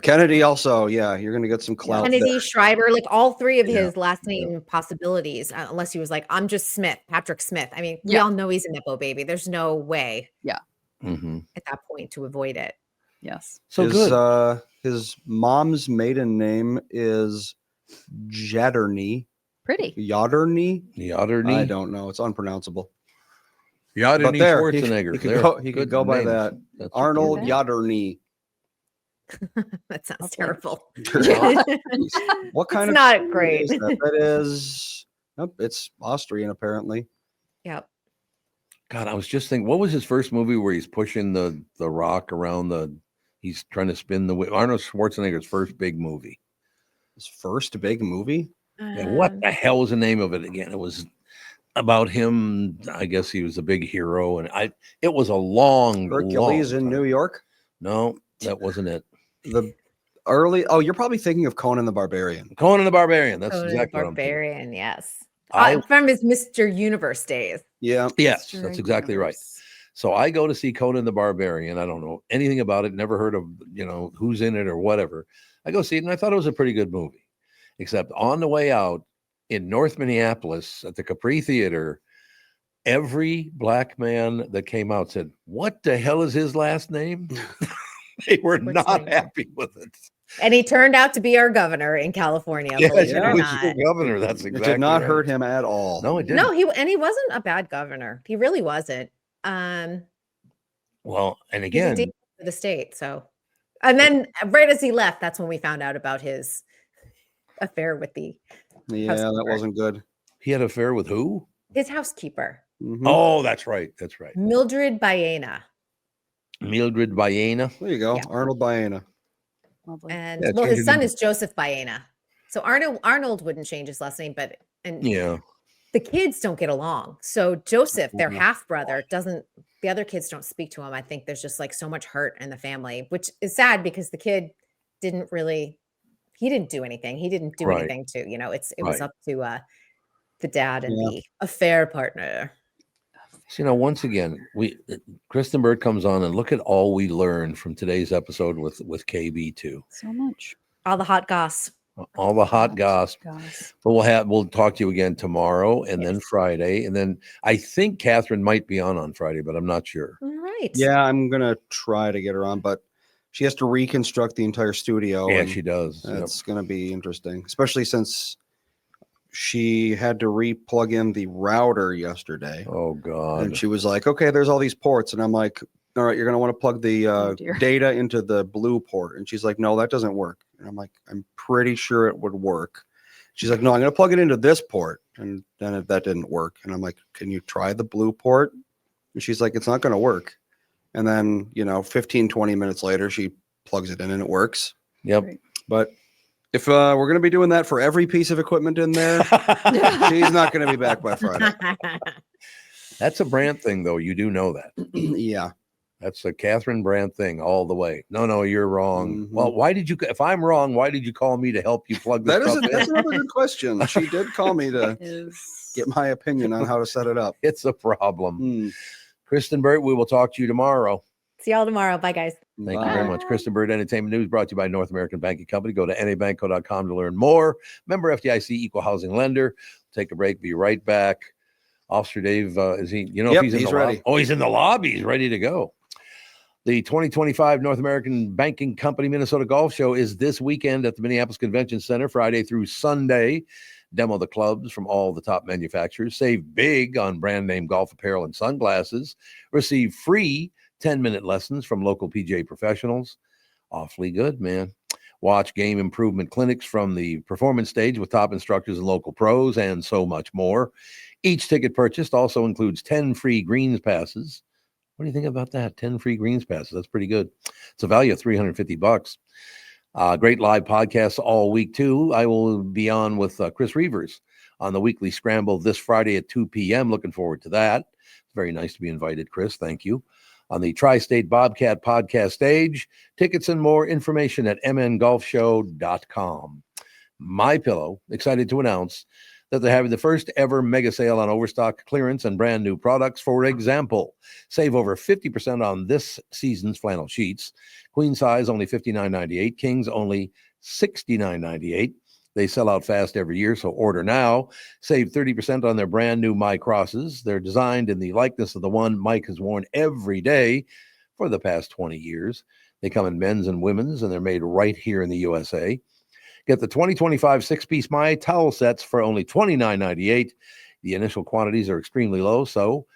Kennedy also, you're going to get some clout. Kennedy, Shriver, like all 3 of his last name possibilities, unless he was like, I'm just Smith, Patrick Smith. I mean, we all know he's a Nepo baby. There's no way at that point to avoid it. Yes. So good. His mom's maiden name is Jadderny. Pretty. Yodderny? I I don't know. It's unpronounceable. Yodderny Schwarzenegger. He could go by that. Arnold Yodderny. That sounds terrible. What kind of not great. Is that? That is, it's Austrian apparently. Yep. God, I was just thinking, what was his first movie where he's pushing the rock around he's trying to spin the wheel? Arnold Schwarzenegger's first big movie. His first big movie? What the hell was the name of it again? It was about him. I guess he was a big hero, and it was a long Hercules in New York. No, that wasn't it. You're probably thinking of Conan the Barbarian. Conan the Barbarian. That's Conan exactly the what I'm thinking. Barbarian, yes. From his Mr. Universe days. Yeah. Yes, that's exactly right. So I go to see Conan the Barbarian. I don't know anything about it. Never heard of, who's in it or whatever. I go see it, and I thought it was a pretty good movie. Except on the way out in North Minneapolis at the Capri Theater, every black man that came out said, "What the hell is his last name?" They were not happy with it. And he turned out to be our governor in California. Yes, Believe he it or was not. your governor. That's It exactly did not right. hurt him at all. No, it didn't. No, he wasn't a bad governor. He really wasn't. Well, and He did again, for the state. So, and then right as he left, that's when we found out about his affair with the Yeah, that housekeeper. wasn't good. he had an affair with who? His housekeeper, Mhm. Oh, that's right. That's right. Mildred Baena. Mildred Baena. There you go. Yeah. Arnold Baena. Lovely. And Yeah, well, change his it son into- is Joseph Baena. So Arnold wouldn't change his last name, but Yeah. the kids don't get along. So Joseph, their Mhm. half brother, doesn't. The other kids don't speak to him. I think there's just like so much hurt in the family, which is sad because the kid didn't really. He didn't do anything. He didn't do Right. anything to. It was Right. up to the dad and Yeah. the affair partner. So, once again, Kristen Bird comes on and look at all we learned from today's episode with KB2. So much. All the hot goss. All the hot goss. Goss. But we'll talk to you again tomorrow and then Yes. Friday. And then I think Catherine might be on Friday, but I'm not sure. All right. Yeah, I'm gonna try to get her on, but she has to reconstruct the entire studio. Yeah, and she does. Yep. That's gonna be interesting, especially since she had to re-plug in the router yesterday. Oh God. And she was like, okay, there's all these ports. And I'm like, all right, you're going to want to plug the Oh, dear. data into the blue port. And she's like, no, that doesn't work. And I'm like, I'm pretty sure it would work. She's like, no, I'm going to plug it into this port. And then that didn't work. And I'm like, can you try the blue port? And she's like, it's not going to work. And then, 15, 20 minutes later, she plugs it in and it works. Yep. Great. But if we're going to be doing that for every piece of equipment in there, she's not going to be back by Friday. That's a Brandt thing, though. You do know that. Yeah. That's a Catherine Brandt thing all the way. No, you're wrong. Mhm. Well, if I'm wrong, why did you call me to help you plug this stuff That's in? another good question. She did call me to Is get my opinion on how to set it up. It's a problem. Hmm. Kristen Burt, we will talk to you tomorrow. See y'all tomorrow. Bye, guys. Thank Bye. you very much. Kristen Bird Entertainment News brought to you by North American Banking Company. Go to nabanco.com to learn more. Member FDIC equal housing lender. Take a break. Be right back. Officer Dave, is he, if Yep, he's in he's the ready. lobby? Oh, he's in the lobby. He's ready to go. The 2025 North American Banking Company Minnesota Golf Show is this weekend at the Minneapolis Convention Center, Friday through Sunday. Demo the clubs from all the top manufacturers. Save big on brand name golf apparel and sunglasses. Receive free 10-minute lessons from local PGA professionals. Awfully good, man. Watch game improvement clinics from the performance stage with top instructors and local pros, and so much more. Each ticket purchased also includes 10 free greens passes. What do you think about that? 10 free greens passes. That's pretty good. It's a value of $350. Great live podcasts all week, too. I will be on with Chris Reavers on the weekly scramble this Friday at 2 p.m. Looking forward to that. It's very nice to be invited, Chris. Thank you. On the Tri-State Bobcat podcast stage, tickets and more information at mngolfshow.com. MyPillow, excited to announce that they're having the first ever mega sale on overstock clearance and brand new products. For example, save over 50% on this season's flannel sheets. Queen size only $59.98, kings only $69.98. They sell out fast every year, so order now. Save 30% on their brand new My Crosses. They're designed in the likeness of the one Mike has worn every day for the past 20 years. They come in men's and women's, and they're made right here in the USA. Get the 2025 six-piece My towel sets for only $29.98. The initial quantities are extremely low, so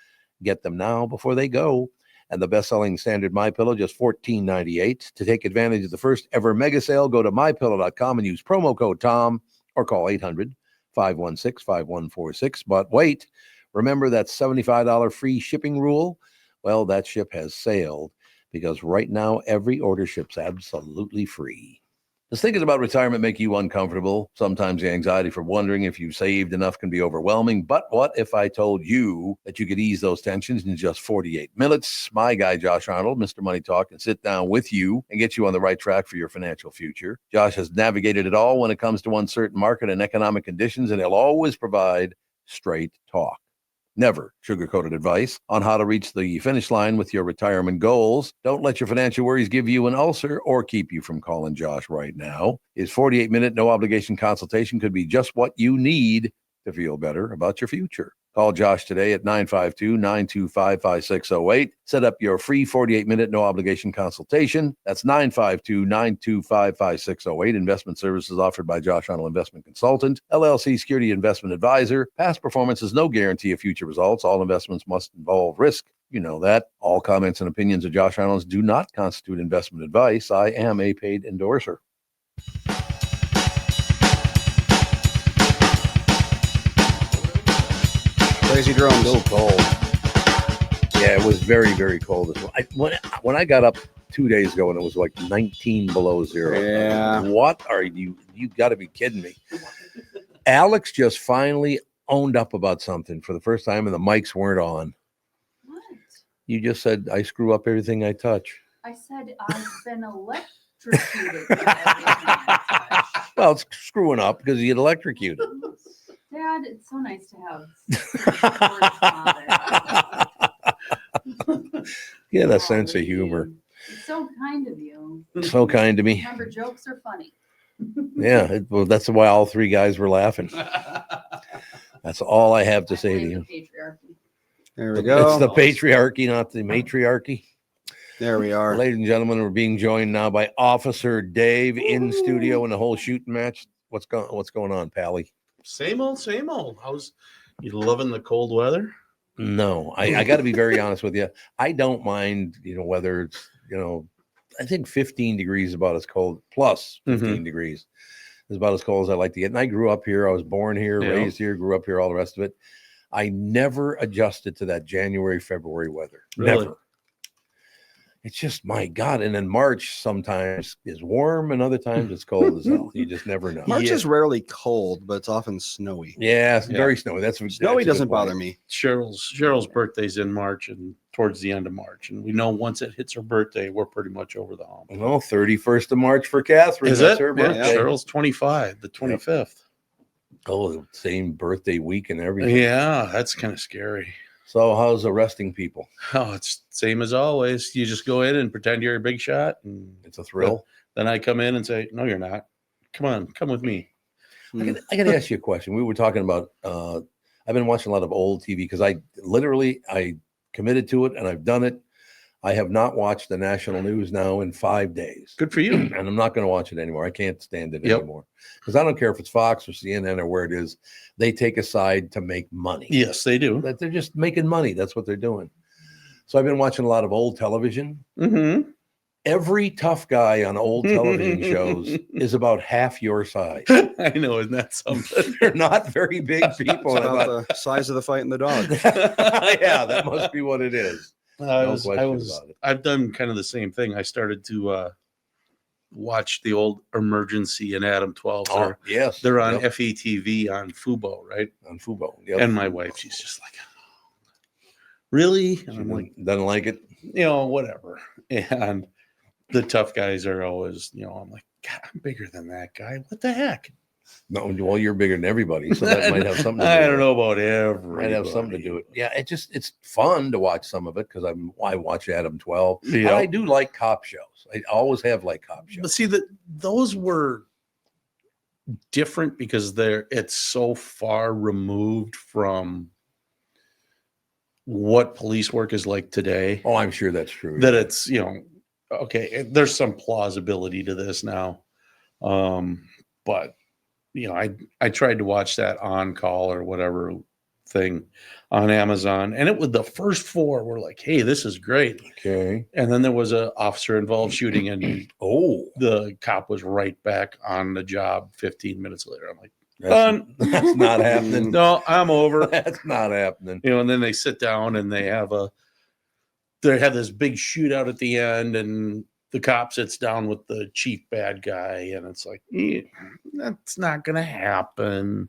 get them now before they go. And the best-selling standard MyPillow, just $14.98. To take advantage of the first ever mega sale, go to mypillow.com and use promo code TOM or call 800-516-5146. But wait, remember that $75 free shipping rule? Well, that ship has sailed because right now every order ships absolutely free. Does thinking about retirement make you uncomfortable? Sometimes the anxiety for wondering if you've saved enough can be overwhelming. But what if I told you that you could ease those tensions in just 48 minutes? My guy, Josh Arnold, Mr. Money Talk, can sit down with you and get you on the right track for your financial future. Josh has navigated it all when it comes to uncertain market and economic conditions, and he'll always provide straight talk. Never sugar-coated advice on how to reach the finish line with your retirement goals. Don't let your financial worries give you an ulcer or keep you from calling Josh right now. His 48-minute no-obligation consultation could be just what you need to feel better about your future. Call Josh today at 952-925-5608. Set up your free 48-minute no obligation consultation. That's 952-925-5608. Investment services offered by Josh Arnold Investment Consultant, LLC Security Investment Advisor. Past performance is no guarantee of future results. All investments must involve risk. You know that. All comments and opinions of Josh Arnold's do not constitute investment advice. I am a paid endorser. Crazy drums. So cold. Yeah, it was very, very cold. When I got up 2 days ago and it was like 19 below zero. Yeah. What are you? You got to be kidding me. Alex just finally owned up about something for the first time and the mics weren't on. What? You just said, I screw up everything I touch. I said I've been electrocuted. by everything I touch. Well, it's screwing up because you get electrocuted. Dad, it's so nice to have support father. Get a sense of humor. It's so kind of you. So kind to me. Remember, jokes are funny. Yeah, well, that's why all three guys were laughing. That's all I have to I say to blame you. the patriarchy. There we go. It's the patriarchy, not the matriarchy. There we are. Ladies and gentlemen, we're being joined now by Officer Dave in studio in the whole shooting match. What's going on, Pally? Same old, same old. How's you loving the cold weather? No, I got to be very honest with you. I don't mind, whether it's, I think 15 degrees is about as cold, plus 15 degrees is about as cold as I like to get. And I grew up here. I was born here, raised here, grew up here, all the rest of it. I never adjusted to that January, February weather. Really? Never. It's just, my God. And then March sometimes is warm and other times it's cold as hell. You just never know. March is rarely cold, but it's often snowy. Yeah, it's very snowy. Snowy doesn't bother me. Cheryl's birthday's in March and towards the end of March. And we know once it hits her birthday, we're pretty much over the hump. Well, 31st of March for Catherine. Is That's it? her birthday. Cheryl's 25, the 25th. Oh, the same birthday week and everything. Yeah, that's kind of scary. So how's arresting people? Oh, it's same as always. You just go in and pretend you're a big shot. And It's a thrill. then I come in and say, no, you're not. Come on, come with me. I got to ask you a question. We were talking about, I've been watching a lot of old TV because I committed to it and I've done it. I have not watched the national news now in 5 days. Good for you. And I'm not going to watch it anymore. I can't stand it anymore because I don't care if it's Fox or CNN or where it is. They take a side to make money. Yes, they do. That they're just making money. That's what they're doing. So I've been watching a lot of old television. Mm-hmm. Every tough guy on old television shows is about half your size. I know, isn't that something? They're not very big people. It's about the size of the fight in the dog. Yeah, that must be what it is. About it. I've done kind of the same thing. I started to watch the old Emergency and Adam 12. Yes. They're on FETV on Fubo, right? On Fubo. Yep. And my wife, she's just like, really? And I'm like, doesn't like it. Whatever. And the tough guys are always, I'm like, God, I'm bigger than that guy. What the heck? No, well, you're bigger than everybody, so that might have something to do I with don't it. know about everybody. Might have something to do with it. Yeah, it's fun to watch some of it because I watch Adam 12. Yeah. I do like cop shows. I always have liked cop shows. But see, those were different because it's so far removed from what police work is like today. Oh, I'm sure that's true. That it's, okay, there's some plausibility to this now. But I tried to watch that On Call or whatever thing on Amazon, and it was the first 4 were like, hey, this is great. Okay. And then there was a officer involved shooting, and the cop was right back on the job 15 minutes later. I'm like, done. That's not happening. No, I'm over. That's not happening. And then they sit down and they have this big shootout at the end, and the cop sits down with the chief bad guy, and it's like, that's not going to happen.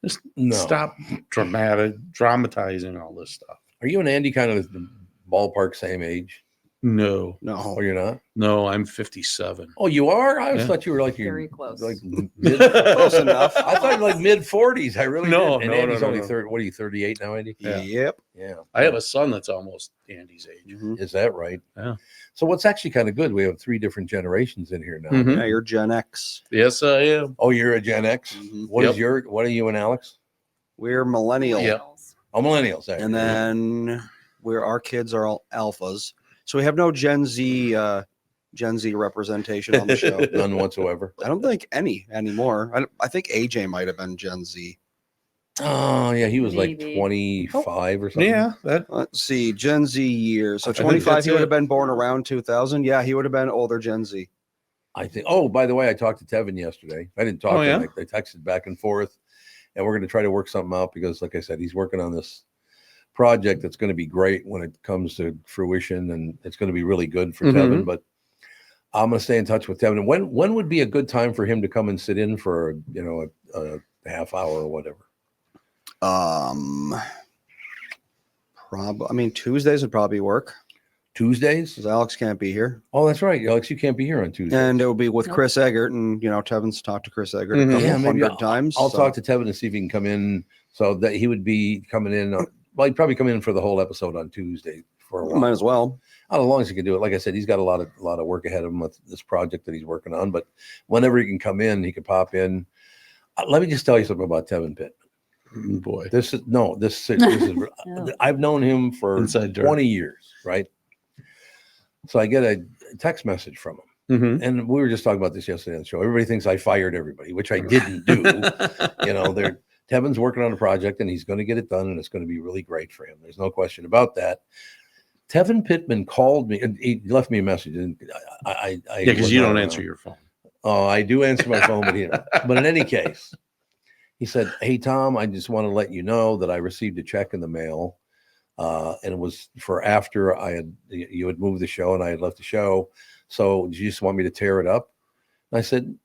Just stop dramatizing all this stuff. Are you and Andy kind of the ballpark same age? No. Oh, you're not? No, I'm 57. Oh, you are? I always thought you were like Very close. Like Close enough. I thought you were like mid 40s. I really No, did. And no, Andy's no, only no. 30. What are you, 38 now, Andy? Yeah. Yep. Yeah. I have a son that's almost Andy's age. Is that right? Yeah. So what's actually kind of good, we have 3 different generations in here now. Mhm. Yeah, you're Gen X. Yes, I am. Oh, you're a Gen X? Mhm. What Yep. are you and Alex? We're millennial. Yep. Oh, millennials. There. And then our kids are all alphas. So we have no Gen Z representation on the show. None whatsoever. I don't think any anymore. I think AJ might have been Gen Z. Oh, yeah. He was like Maybe. 25 or something. Yeah, that Let's see, Gen Z years. So I think 25, that's he would have it. been born around 2000. Yeah, he would have been older Gen Z. I think. Oh, by the way, I talked to Tevin yesterday. I didn't talk Oh, to him. yeah? I texted back and forth, and we're going to try to work something out because, like I said, he's working on this project that's going to be great when it comes to fruition, and it's going to be really good for Tevin. But I'm going to stay in touch with Tevin. And when would be a good time for him to come and sit in for a half hour or whatever? Tuesdays would probably work Tuesdays? because Alex can't be here. Oh, that's right, Alex. You can't be here on Tuesday. And it will be with Nope. Chris Eggert, and Tevin's talked to Chris Eggert a couple Yeah, maybe hundred times. I'll talk to Tevin and see if he can come in, so that he would be coming in. Well, he'd probably come in for the whole episode on Tuesday for a while. Might as well. Not as long as he can do it. Like I said, he's got a lot of work ahead of him with this project that he's working on. But whenever he can come in, he can pop in. Let me just tell you something about Tevin Pittman. boy. This is Oh. I've known him for Inside dirt. 20 years, right? So I get a text message from him. Mm-hmm. And we were just talking about this yesterday on the show. Everybody thinks I fired everybody, which I didn't do. Tevin's working on a project and he's going to get it done, and it's going to be really great for him. There's no question about that. Tevin Pittman called me and he left me a message, and I Yeah, because you don't answer your phone. Oh, I do answer my phone, but in any case, he said, "Hey Tom, I just want to let you know that I received a check in the mail, and it was for after you had moved the show and I had left the show. So do you just want me to tear it up?" And I said,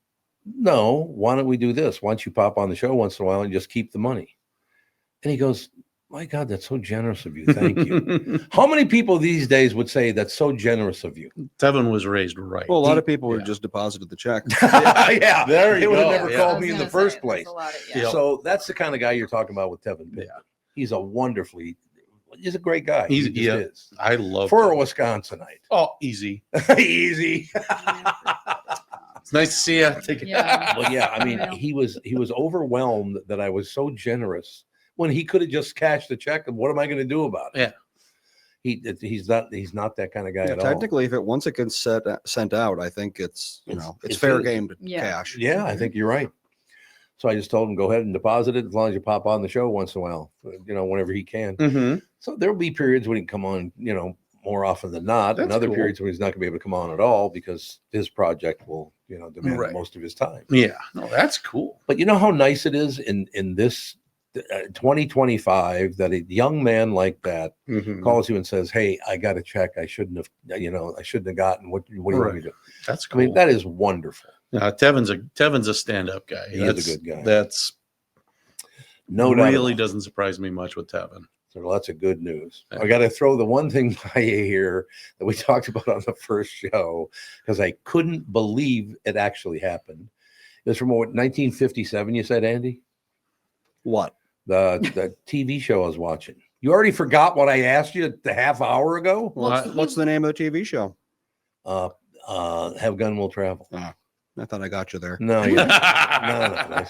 "No. Why don't we do this? Why don't you pop on the show once in a while and just keep the money?" And he goes, "My God, that's so generous of you. Thank you." How many people these days would say that's so generous of you? Tevin was raised right. Well, a lot of people would Yeah. just deposited the check. Yeah, There you they would have go, never yeah. called me in the first place. Yeah. So that's the kind of guy you're talking about with Tevin Pittman. Yeah. He's a great guy. He just is. I love For a Tevin. Wisconsinite. Oh, easy. Easy. It's nice to see you. Take it. Yeah. Well, yeah, I mean, Yeah. he was overwhelmed that I was so generous when he could have just cashed the check. And what am I going to do about it? Yeah. He's not that kind of guy Yeah, at all. technically, if it gets sent out, I think it's It's fair his. game to Yeah. cash. Yeah, I think you're right. So I just told him, go ahead and deposit it as long as you pop on the show once in a while, whenever he can. Mm-hmm. So there'll be periods when he can come on, more often than not, and That's other cool. periods when he's not going to be able to come on at all because his project will, demand Right. most of his time. Yeah. No, that's cool. But you know how nice it is in this 2025 that a young man like that Mhm. calls you and says, "Hey, I got a check. I shouldn't have gotten. What do you want me to do?" That's I cool. mean, that is wonderful. Tevin's a stand-up guy. He is a good guy. That's No doubt. really about it. doesn't surprise me much with Tevin. So lots of good news. Yeah. I got to throw the one thing by you here that we talked about on the first show because I couldn't believe it actually happened. It was from 1957. You said, Andy, What? the TV show I was watching. You already forgot what I asked you the half hour ago. What's the name of the TV show? Have Gun Will Travel. I thought I got you there. No, no. Nice.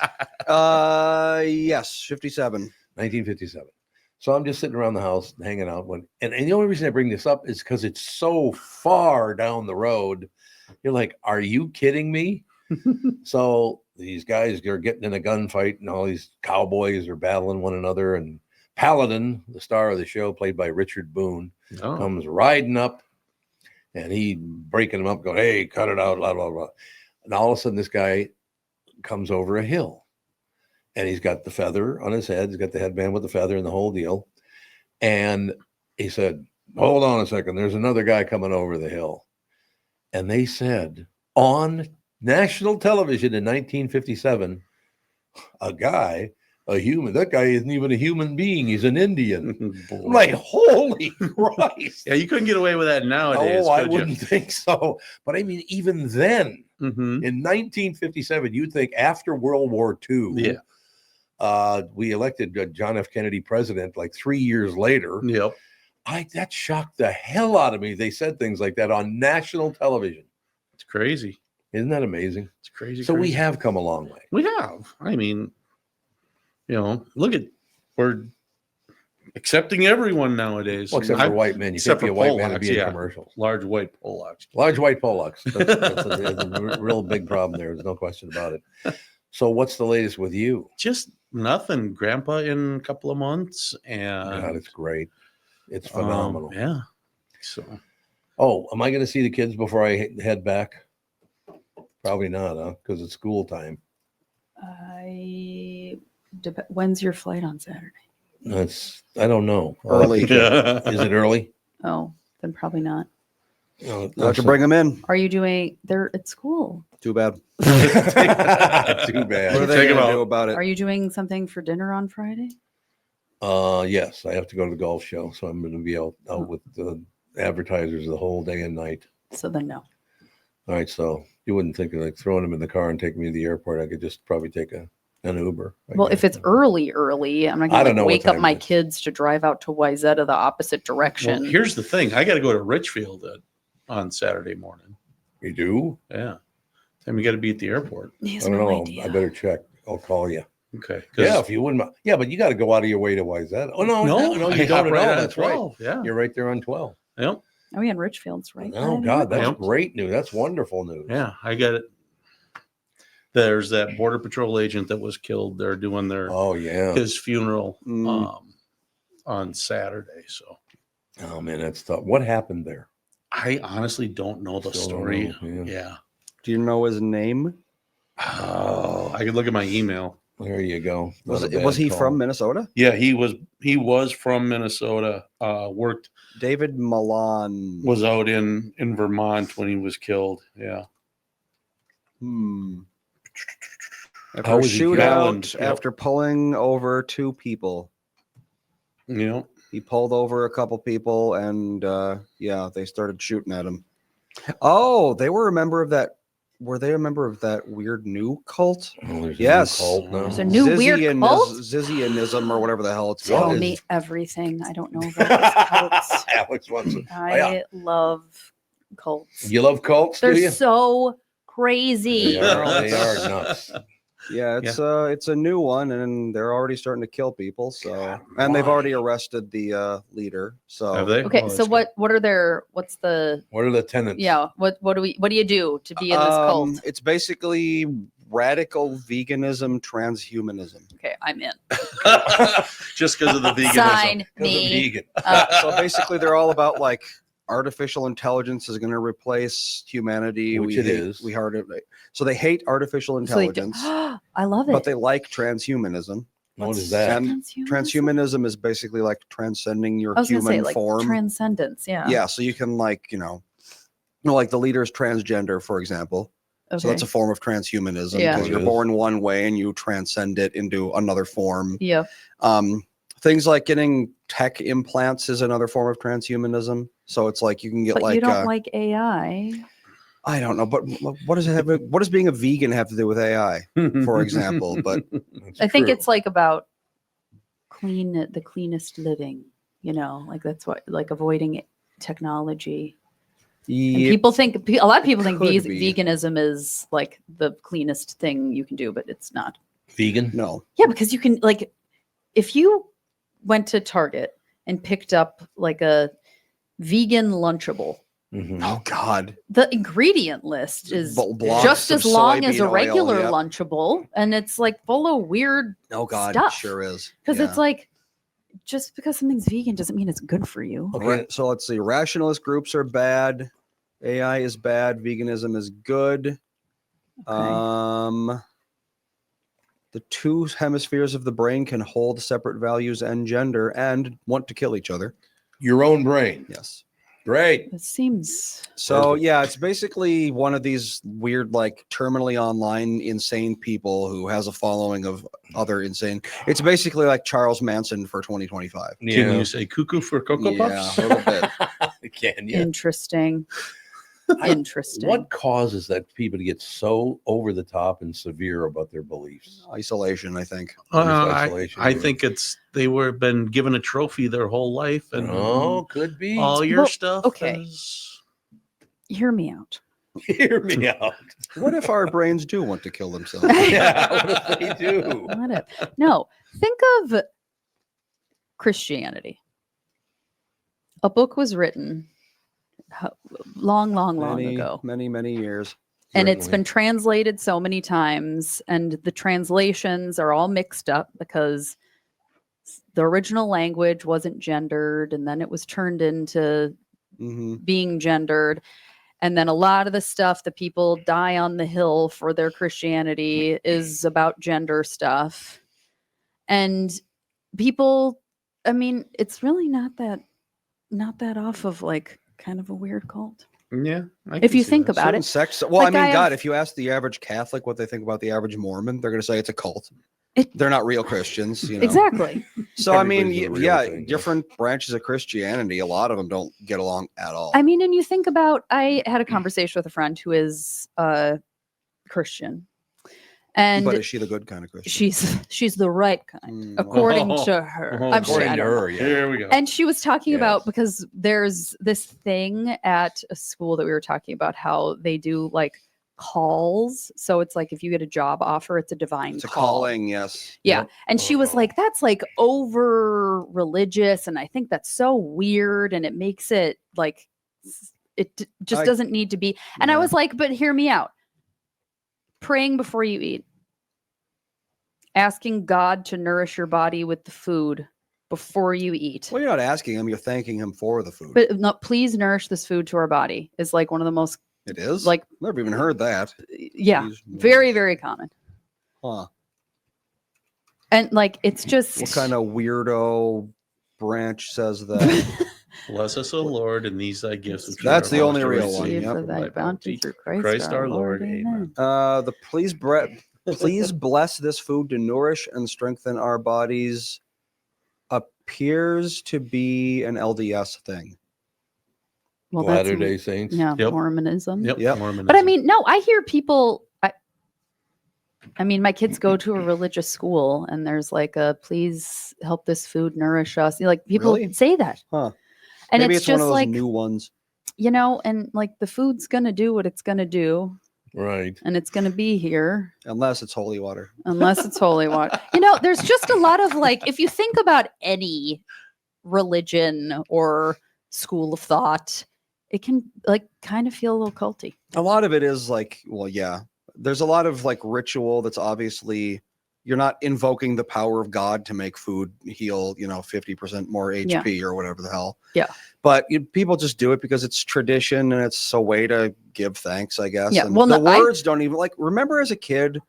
Yes, 57. 1957. So I'm just sitting around the house hanging out and the only reason I bring this up is because it's so far down the road. You're like, are you kidding me? So these guys are getting in a gunfight and all these cowboys are battling one another. And Paladin, the star of the show, played by Richard Boone, Oh. comes riding up and he breaking them up, going, "Hey, cut it out, blah, blah, blah." And all of a sudden this guy comes over a hill. And he's got the feather on his head. He's got the headband with the feather and the whole deal. And he said, "Hold on a second. There's another guy coming over the hill." And they said on national television in 1957, a human, that guy isn't even a human being. He's an Indian. Boy. I'm like, holy Christ. Yeah, you couldn't get away with that nowadays. Oh, I could you? wouldn't think so. But I mean, even then, Mhm. in 1957, you'd think after World War II, we elected John F. Kennedy president like 3 years later. Yep. That shocked the hell out of me. They said things like that on national television. It's crazy. Isn't that amazing? It's crazy. So we crazy. have come a long way. We have. I mean, look at we're accepting everyone nowadays. Well, except for white men. You except think be a for white man to Polacks, be in yeah. commercials. Large white Polacks. Large white Polacks. That's a real big problem there. There's no question about it. So what's the latest with you? Just nothing. Grandpa in a couple of months, and God, it's great. It's phenomenal. Yeah. So. Oh, am I going to see the kids before I head back? Probably not, huh? Because it's school time. When's your flight on Saturday? I don't know. Early. Is it early? Oh, then probably not. No, You'll have to bring them in. Are you doing? They're at school. Too bad. Too What bad. are they going to do about it? Are you doing something for dinner on Friday? Yes, I have to go to the golf show, so I'm going to be out with the advertisers the whole day and night. So then no. All right, so you wouldn't think of like throwing them in the car and taking me to the airport. I could just probably take an Uber. Well, if it's early, I'm not I going don't know to what wake up time my it is. kids to drive out to Wayzata the opposite direction. Well, here's the thing. I got to go to Richfield on Saturday morning. You do? Yeah. Time you got to be at the airport. He I has don't no know. idea. I better check. I'll call you. Okay. Yeah, if you wouldn't mind. Yeah, but you got to go out of your way to Wayzata. Oh, no, I you hop don't. right No, on that's 12. right. Yeah. You're right there on 12. Yep. Oh, yeah, in Richfield's right. Oh, by the God, that's airport. great news. That's wonderful news. Yeah. I got it. There's that Border Patrol agent that was killed. They're doing Oh, yeah. his funeral Mm. on Saturday. So Oh, man, that's tough. What happened there? I honestly don't know the Still don't story. know, yeah. Yeah. Do you know his name? Oh, I could look at my email. There you go. Was Not a was bad he call. from Minnesota? Yeah, he was from Minnesota. Worked David Milan. was out in Vermont when he was killed. Yeah. After How a was he killed? shootout, Yep. after pulling over two people. You know. He pulled over a couple people and they started shooting at him. Oh, they were a member of that. Were they a member of that weird new cult? Oh, there's a new Yes. cult now. There's a new weird cult? Zizzianism or whatever the hell it's Tell called. me everything. I don't know about cults. Alex wants it. I love cults. You love cults, do you? They're so crazy. They are nuts. Yeah, it's a new one, and they're already starting to kill people. So, and they've already arrested the leader. So, Have they? Okay, Oh, so that's what are their what are the tenants? yeah, what do you do to be in this cult? It's basically radical veganism, transhumanism. Okay, I'm in. good. Just because of the veganism. Sign 'Cause of me. vegan. So basically, they're all about like artificial intelligence is going to replace humanity. Which it is. So they hate artificial So they do- intelligence, I love it. but they like transhumanism. What is that? And transhumanism is basically like transcending your I was gonna human say like form. transcendence. Yeah. Yeah, so you can like like the leader is transgender, for example. Okay. So that's a form of transhumanism Yeah. because It you're is. born one way and you transcend it into another form. yeah. Things like getting tech implants is another form of transhumanism. So it's like you can get But like you don't like AI. I don't know, but what does it have? What does being a vegan have to do with AI, for example? But That's I think true. it's like about the cleanest living. Like that's what like avoiding technology. And people think a lot of people think Could be. veganism is like the cleanest thing you can do, but it's not. vegan. no, Yeah, because you can like if you went to Target and picked up like a vegan Lunchable, Mhm. oh God, the ingredient list is Blocks just of as long as soybean a oil, regular yep. Lunchable, and it's like full of weird oh God, stuff. sure is because Yeah. it's like just because something's vegan doesn't mean it's good for you. Okay. Right, so let's see. Rationalist groups are bad. AI is bad. Veganism is good. Okay. The two hemispheres of the brain can hold separate values and gender and want to kill each other. Your own brain. Yes. Great. It seems So Perfect. yeah, it's basically one of these weird, like terminally online insane people who has a following of other insane. It's basically like Charles Manson for 2025. Can Yeah. you say cuckoo for Cocoa Yeah, Puffs? a little bit. Can you? interesting. I- Interesting. What causes that people to get so over the top and severe about their beliefs? Isolation, I think. Isolation, I yeah. think they were been given a trophy their whole life, and Oh, could be. all your Well, stuff. okay. is- Hear me out. Hear me out. What if our brains do want to kill themselves? Yeah, what if they do? What if? No, think of Christianity. A book was written long ago. Many years. And it's Certainly. been translated so many times, and the translations are all mixed up because the original language wasn't gendered, and then it was turned into being gendered. And then a lot of the stuff that people die on the hill for their Christianity is about gender stuff. And people, I mean, it's really not that off of like kind of a weird cult. Yeah. If you think about Certain it. sects. Well, Like, I mean, I God, have- if you ask the average Catholic what they think about the average Mormon, they're going to say it's a cult. It- They're not real Christians. You know? Exactly. So, I mean, Everybody's a real yeah, thing, yeah. different branches of Christianity, a lot of them don't get along at all. I mean, and you think about, I had a conversation with a friend who is Christian, and but is she the good kind of Christian? she's the right kind, according to her. I'm sure, According I to don't know. her, yeah. Here we go. And she was talking about, Yes. because there's this thing at a school that we were talking about, how they do like calls. So it's like if you get a job offer, it's a divine It's a call. calling, yes. Yeah. Yep. And she was Uh-oh. like, that's like over religious. And I think that's so weird. And it makes it like, just I- doesn't need to be. And I Yeah. was like, but hear me out. Praying before you eat, asking God to nourish your body with the food before you eat. Well, you're not asking him, you're thanking him for the food. But no, please nourish this food to our body is like one of the most, It is? like, Never even heard that. yeah, Please very, nourish. very common. Huh. And like, it's just What kind of weirdo branch says that? Bless us, O Lord, and these thy gifts. which we That's are the only about to real one, receive yep. for from thy bounty through Christ our Lord. Amen. The please bless this food to nourish and strengthen our bodies appears to be an LDS thing. Well, that's Latter Day Saints. yeah, Yep. Mormonism. Yep. Yep. Mormonism. But I mean, no, I hear people. I mean, my kids go to a religious school, and there's like a please help this food nourish us. Like people Really? say that, Huh. and Maybe it's it's one just of those like new ones. you know, and like the food's gonna do what it's gonna do, Right. and it's gonna be here Unless it's holy water. unless it's holy water. You know, there's just a lot of like, if you think about any religion or school of thought, it can like kind of feel a little culty. A lot of it is like, well, yeah. There's a lot of like ritual that's obviously you're not invoking the power of God to make food heal, 50% more HP or whatever the hell. Yeah. But people just do it because it's tradition and it's a way to give thanks, I guess. Yeah, And well, the no, words don't even remember as a kid,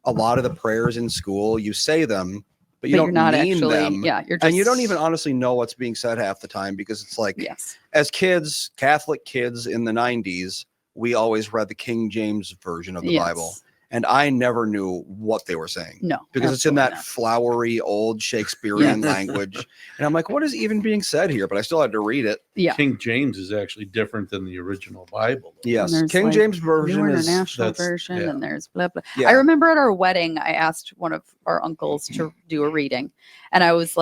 a lot of the prayers in school, you say them, but you But don't you're not mean actually, them. yeah, you're just, And you don't even honestly know what's being said half the time because it's like, yes. as kids, Catholic kids in the 90s, we always read the King James version of the Bible. And I never knew what they were saying. No, because it's in that absolutely flowery old Shakespearean Yes. language. And I'm like, what is even being said here? But I still had to read it. Yeah. King James is actually different than the original Bible. Yes. there's, King like, James version New is International that's- Version, yeah. and there's blah blah. yeah. I remember at our wedding, I asked one of our uncles to do a reading, and I was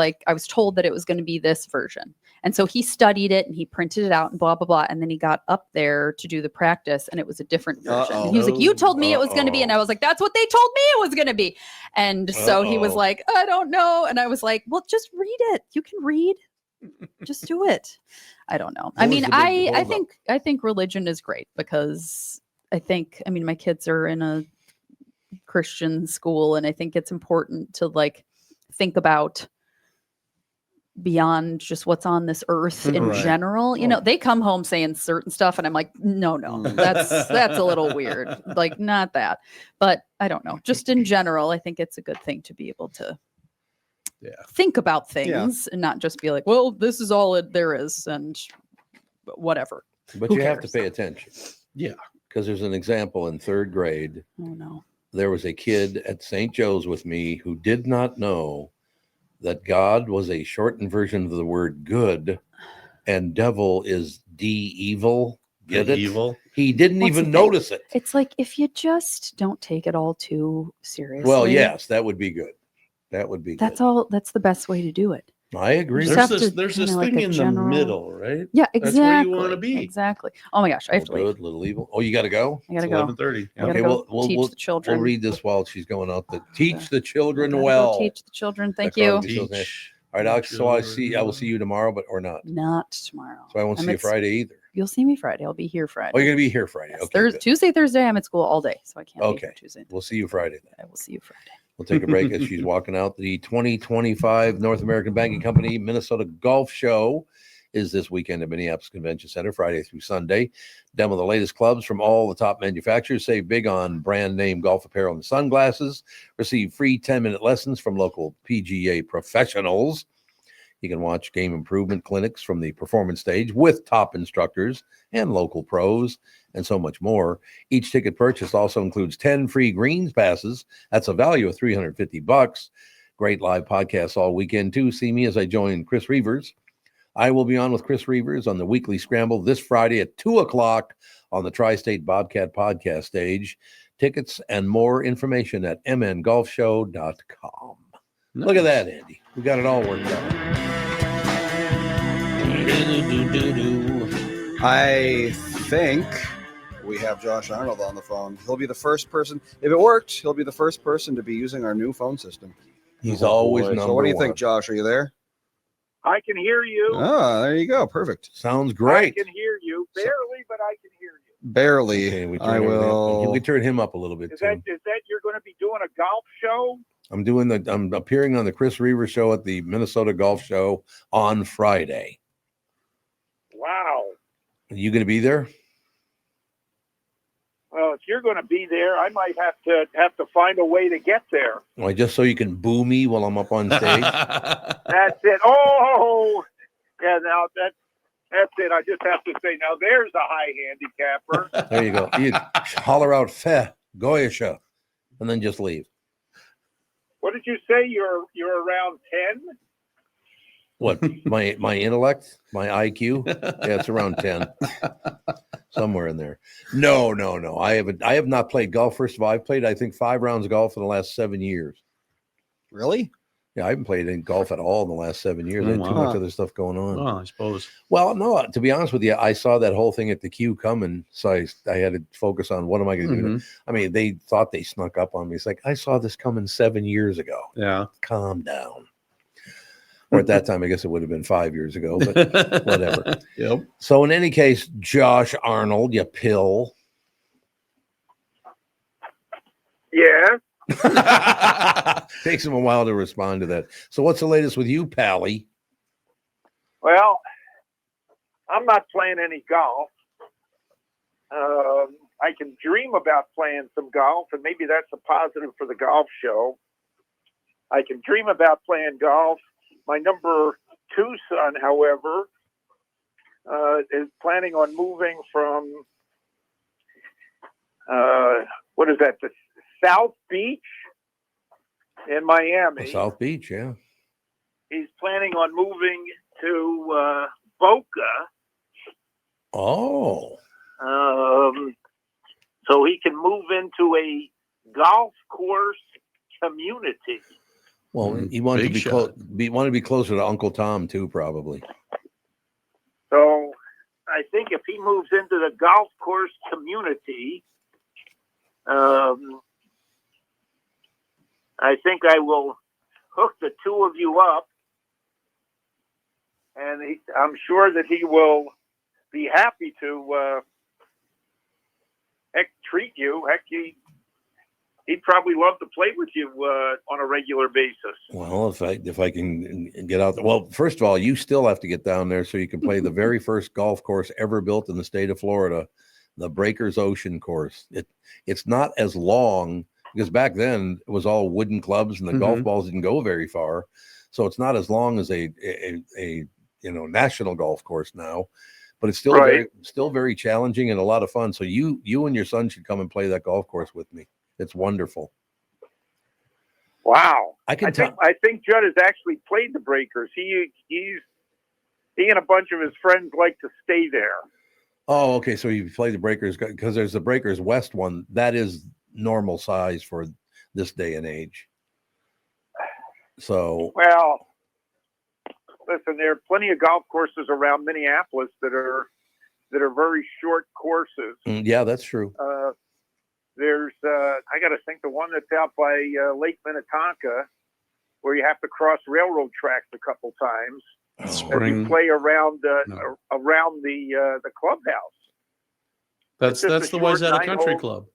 told that it was going to be this version, and so he studied it and he printed it out and blah blah blah, and then he got up there to do the practice, and it was a different version. And he was like, "You told me it was going to be," and I was like, "That's what they told me it was going to be," and so he was Uh-oh. like, "I don't know," and I was like, "Well, just read it. You can read." Just do it. I don't know. I What was mean, the big I holdup? think religion is great because I mean, my kids are in a Christian school, and I think it's important to like think about beyond just what's on this earth in Right. general. You know, they come home saying certain stuff, and I'm like, no, that's a little weird. Like, not that. But I don't know. Just in general, I think it's a good thing to be able to think about things and not just be like, well, this is all there is, and whatever. But Who you have to cares? pay attention. Yeah. Because there's an example in third grade. Oh no. There was a kid at St. Joe's with me who did not know that God was a shortened version of the word good and devil is evil. Get it? Evil. He didn't What's the even thing? notice it. It's like if you just don't take it all too seriously. Well, yes, that would be good. That would be That's good. all. That's the best way to do it. I agree. You just There's have this, to there's this kinda like thing a in general- the middle, right? Yeah, That's exactly. where you wanna be. Exactly. Oh my gosh, I have to leave. Good, little evil. Oh, you got to go? I gotta It's go. 11:30. I gotta Okay, go we'll teach the children. We'll read this while she's going out. Teach the I children gotta go well. teach the children. Thank That you. probably feels nice. Teach. All right, Alex. So I will see you tomorrow, or not. Not tomorrow. So I won't see you Friday either. You'll see me Friday. I'll be here Friday. Oh, you're gonna be here Friday. Yes. Okay. Tuesday, Thursday, I'm at school all day, so I can't be here Tuesday. We'll see you Friday then. I will see you Friday. We'll take a break as she's walking out. The 2025 North American Banking Company Minnesota Golf Show is this weekend at Minneapolis Convention Center, Friday through Sunday. Demo the latest clubs from all the top manufacturers. Save big on brand name golf apparel and sunglasses. Receive free 10-minute lessons from local PGA professionals. You can watch game improvement clinics from the performance stage with top instructors and local pros and so much more. Each ticket purchase also includes 10 free greens passes. That's a value of $350. Great live podcasts all weekend too. See me as I join Chris Reavers. I will be on with Chris Reavers on the Weekly Scramble this Friday at 2:00 on the Tri-State Bobcat podcast stage. Tickets and more information at mngolfshow.com. Nice. Look at that, Andy. We got it all worked out. I think we have Josh Arnold on the phone. He'll be the first person. If it worked, he'll be the first person to be using our new phone system. He's always number one. So what do you think, Josh? Are you there? I can hear you. Oh, there you go. Perfect. Sounds great. I can hear you. Barely, but I can hear you. Barely. Okay, we turn him up a little bit. Is that you're going to be doing a golf show? I'm appearing on the Chris Reavers show at the Minnesota Golf Show on Friday. Wow. Are you going to be there? Well, if you're going to be there, I might have to find a way to get there. Why, just so you can boo me while I'm up on stage? That's it. Oh, yeah. Now that's it. I just have to say, now there's a high handicapper. There you go. You holler out "Feh, Goyisha," and then just leave. What did you say? You're around 10? What, my intellect, my IQ? Yeah, it's around 10, somewhere in there. No. I have not played golf. First of all, I've played, I think, 5 rounds of golf in the last 7 years. Really? Yeah, I haven't played in golf at all in the last 7 years. I had too much other stuff going on. Oh, I suppose. Well, no, to be honest with you, I saw that whole thing at the queue coming, so I had to focus on what am I going to do. I mean, they thought they snuck up on me. It's like, I saw this coming 7 years ago. Yeah. Calm down. Or at that time, I guess it would have been 5 years ago, but whatever. Yep. So in any case, Josh Arnold, you pill. Yeah. Takes him a while to respond to that. So what's the latest with you, Pally? Well, I'm not playing any golf. I can dream about playing some golf, and maybe that's a positive for the golf show. I can dream about playing golf. My number 2 son, however, is planning on moving from, what is that, the South Beach in Miami. South Beach, yeah. He's planning on moving to Boca. Oh. So he can move into a golf course community. Well, he wanted to be close. Want to be closer to Uncle Tom too, probably. So I think if he moves into the golf course community, I think I will hook the two of you up, and I'm sure that he will be happy to treat you. Heck, he'd probably love to play with you on a regular basis. Well, if I can get out there. Well, first of all, you still have to get down there so you can play the very first golf course ever built in the state of Florida, the Breakers Ocean course. It's not as long because back then it was all wooden clubs and the golf balls didn't go very far. So it's not as long as a national golf course now, but it's still very challenging and a lot of fun. So you and your son should come and play that golf course with me. It's wonderful. Wow. I think Judd has actually played the Breakers. He and a bunch of his friends like to stay there. Oh, okay. So you play the Breakers because there's the Breakers West one. That is normal size for this day and age. So well, listen, there are plenty of golf courses around Minneapolis that are very short courses. Yeah, that's true. There's I got to think the one that's out by Lake Minnetonka where you have to cross railroad tracks a couple times. As Spring. you play around No. around the clubhouse. That's It's just the a short Wayzata Country 9-hole. Club.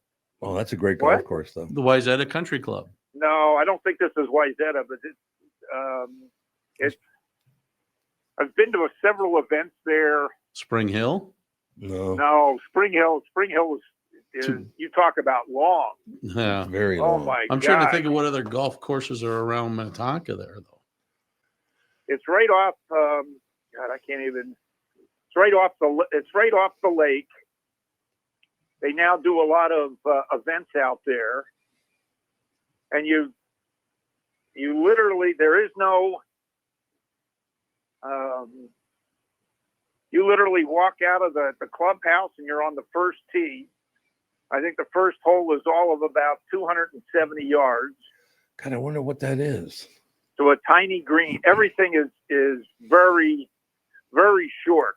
Oh, that's a great golf What? course, though. The Wayzata Country Club. No, I don't think this is Wayzata, but it's. I've been to several events there. Spring Hill. No, Spring Hill. Spring Hill is you talk about long. Yeah, very Oh long. my I'm God. trying to think of what other golf courses are around Minnetonka there, though. It's right off. God, I can't even. It's right off the lake. They now do a lot of events out there, and you literally there is no. You literally walk out of the clubhouse and you're on the first tee. I think the first hole is all of about 270 yards. God, I wonder what that is. To a tiny green. Everything is very, very short.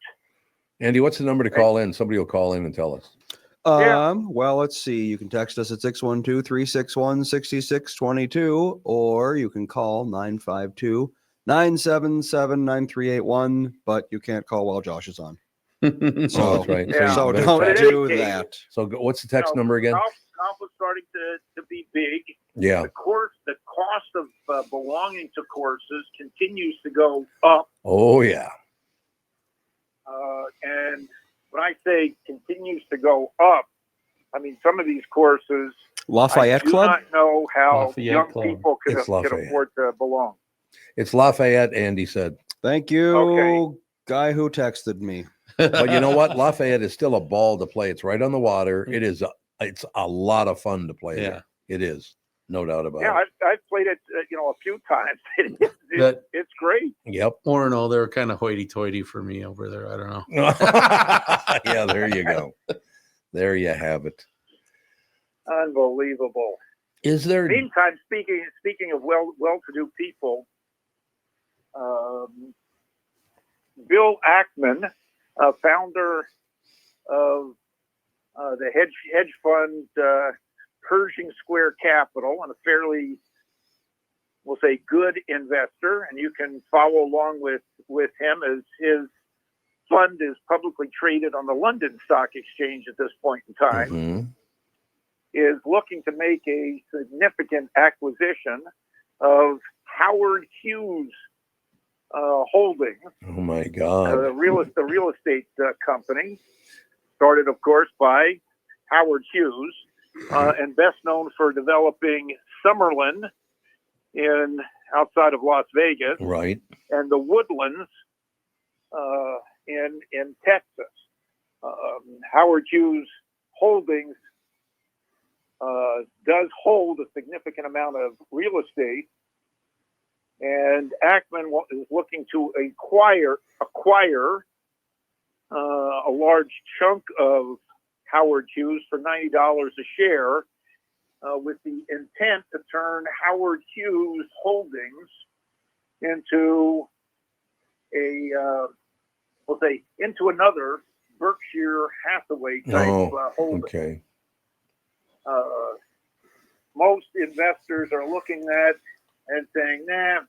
Andy, what's the number to call in? Somebody will call in and tell us. Well, let's see. You can text us at 612-361-6622, or you can call 952-977-9381, but you can't call while Josh is on. Oh, that's right. Yeah. So better don't text. do that. So what's the text number again? Golf is starting to be big. Yeah. The cost of belonging to courses continues to go up. Oh, yeah. And when I say continues to go up, I mean some of these courses. Lafayette I do Club? not know how Lafayette young Club. people can It's Lafayette. afford to belong. It's Lafayette, Andy said. Thank you, Okay. guy who texted me. But you know what? Lafayette is still a ball to play. It's right on the water. It's a lot of fun to play Yeah. there. It is. No doubt about Yeah, it. I've played it, a few times. It's great. Yep. Or no, they're kind of hoity-toity for me over there. I don't know. Yeah, there you go. There you have it. Unbelievable. Is there? Meantime, speaking of well-to-do people, Bill Ackman, founder of the hedge fund Pershing Square Capital, and a fairly, we'll say, good investor, and you can follow along with him as his fund is publicly traded on the London Stock Exchange at this point in time. Mhm. Is looking to make a significant acquisition of Howard Hughes Holdings, Oh my God. the real estate company, started, of course, by Howard Hughes, and best known for developing Summerlin outside of Las Vegas, Right. and the Woodlands in Texas. Howard Hughes Holdings does hold a significant amount of real estate, and Ackman is looking to acquire a large chunk of Howard Hughes for $90 a share, with the intent to turn Howard Hughes Holdings into into another Berkshire Hathaway type holding. Okay. Most investors are looking at and saying, nah,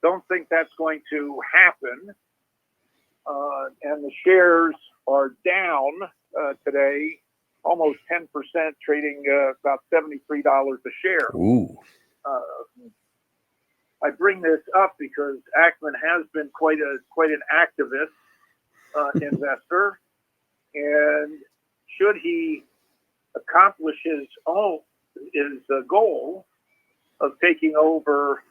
don't think that's going to happen. And the shares are down today, almost 10%, trading about $73 a share. Ooh. I bring this up because Ackman has been quite an activist investor, and should he accomplish his goal of taking over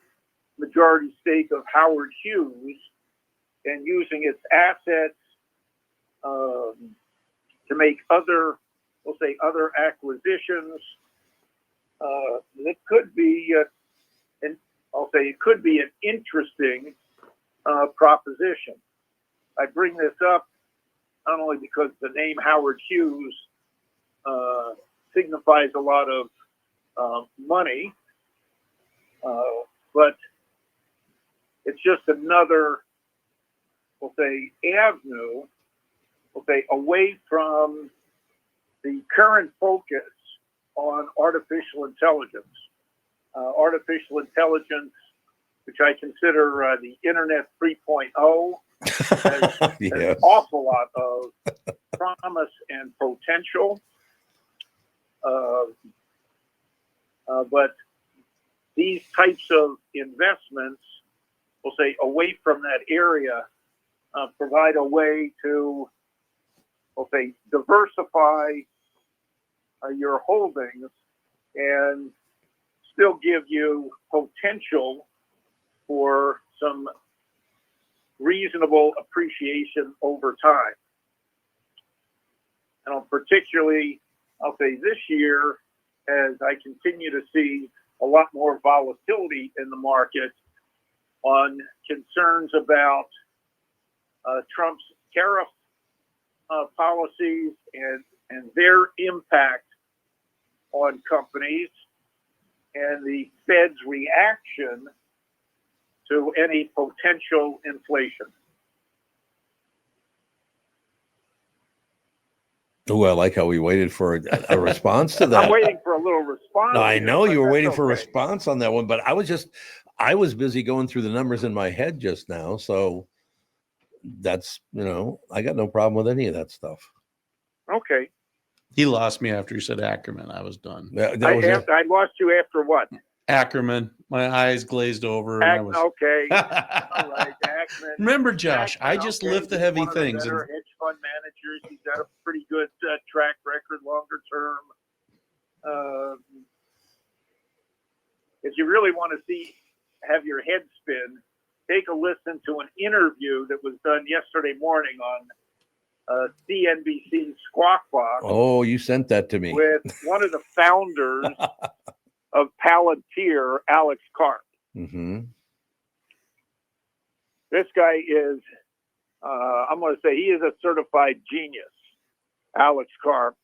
majority stake of Howard Hughes and using its assets to make other acquisitions, it could be an interesting proposition. I bring this up not only because the name Howard Hughes signifies a lot of money, but it's just another, avenue, away from the current focus on artificial intelligence. Artificial intelligence which I consider the Internet 3.0. Has Yes. an awful lot of promise and potential. But these types of investments, we'll say, away from that area, provide a way to, we'll say, diversify your holdings and still give you potential for some reasonable appreciation over time. And particularly, I'll say this year, as I continue to see a lot more volatility in the market on concerns about Trump's tariff policies and their impact on companies, and the Fed's reaction to any potential inflation. Oh, I like how we waited for a response to that. I'm waiting for a little response. No, I know you were that's waiting for a okay. response on that one, but I was busy going through the numbers in my head just now. So that's, I got no problem with any of that stuff. Okay. He lost me after he said Ackerman. I was done. I lost you after what? Ackerman. My eyes glazed over. And I was Okay. All right. Ackman. Remember, Josh, Ackman, I just okay. lift the He's heavy one of the things. better hedge fund managers. He's got a pretty good track record, longer term. If you really want to have your head spin, take a listen to an interview that was done yesterday morning on CNBC's Squawk Box. Oh, you sent that to me. With one of the founders of Palantir, Alex Karp. Mm-hmm. This guy is, I'm going to say, he is a certified genius, Alex Karp.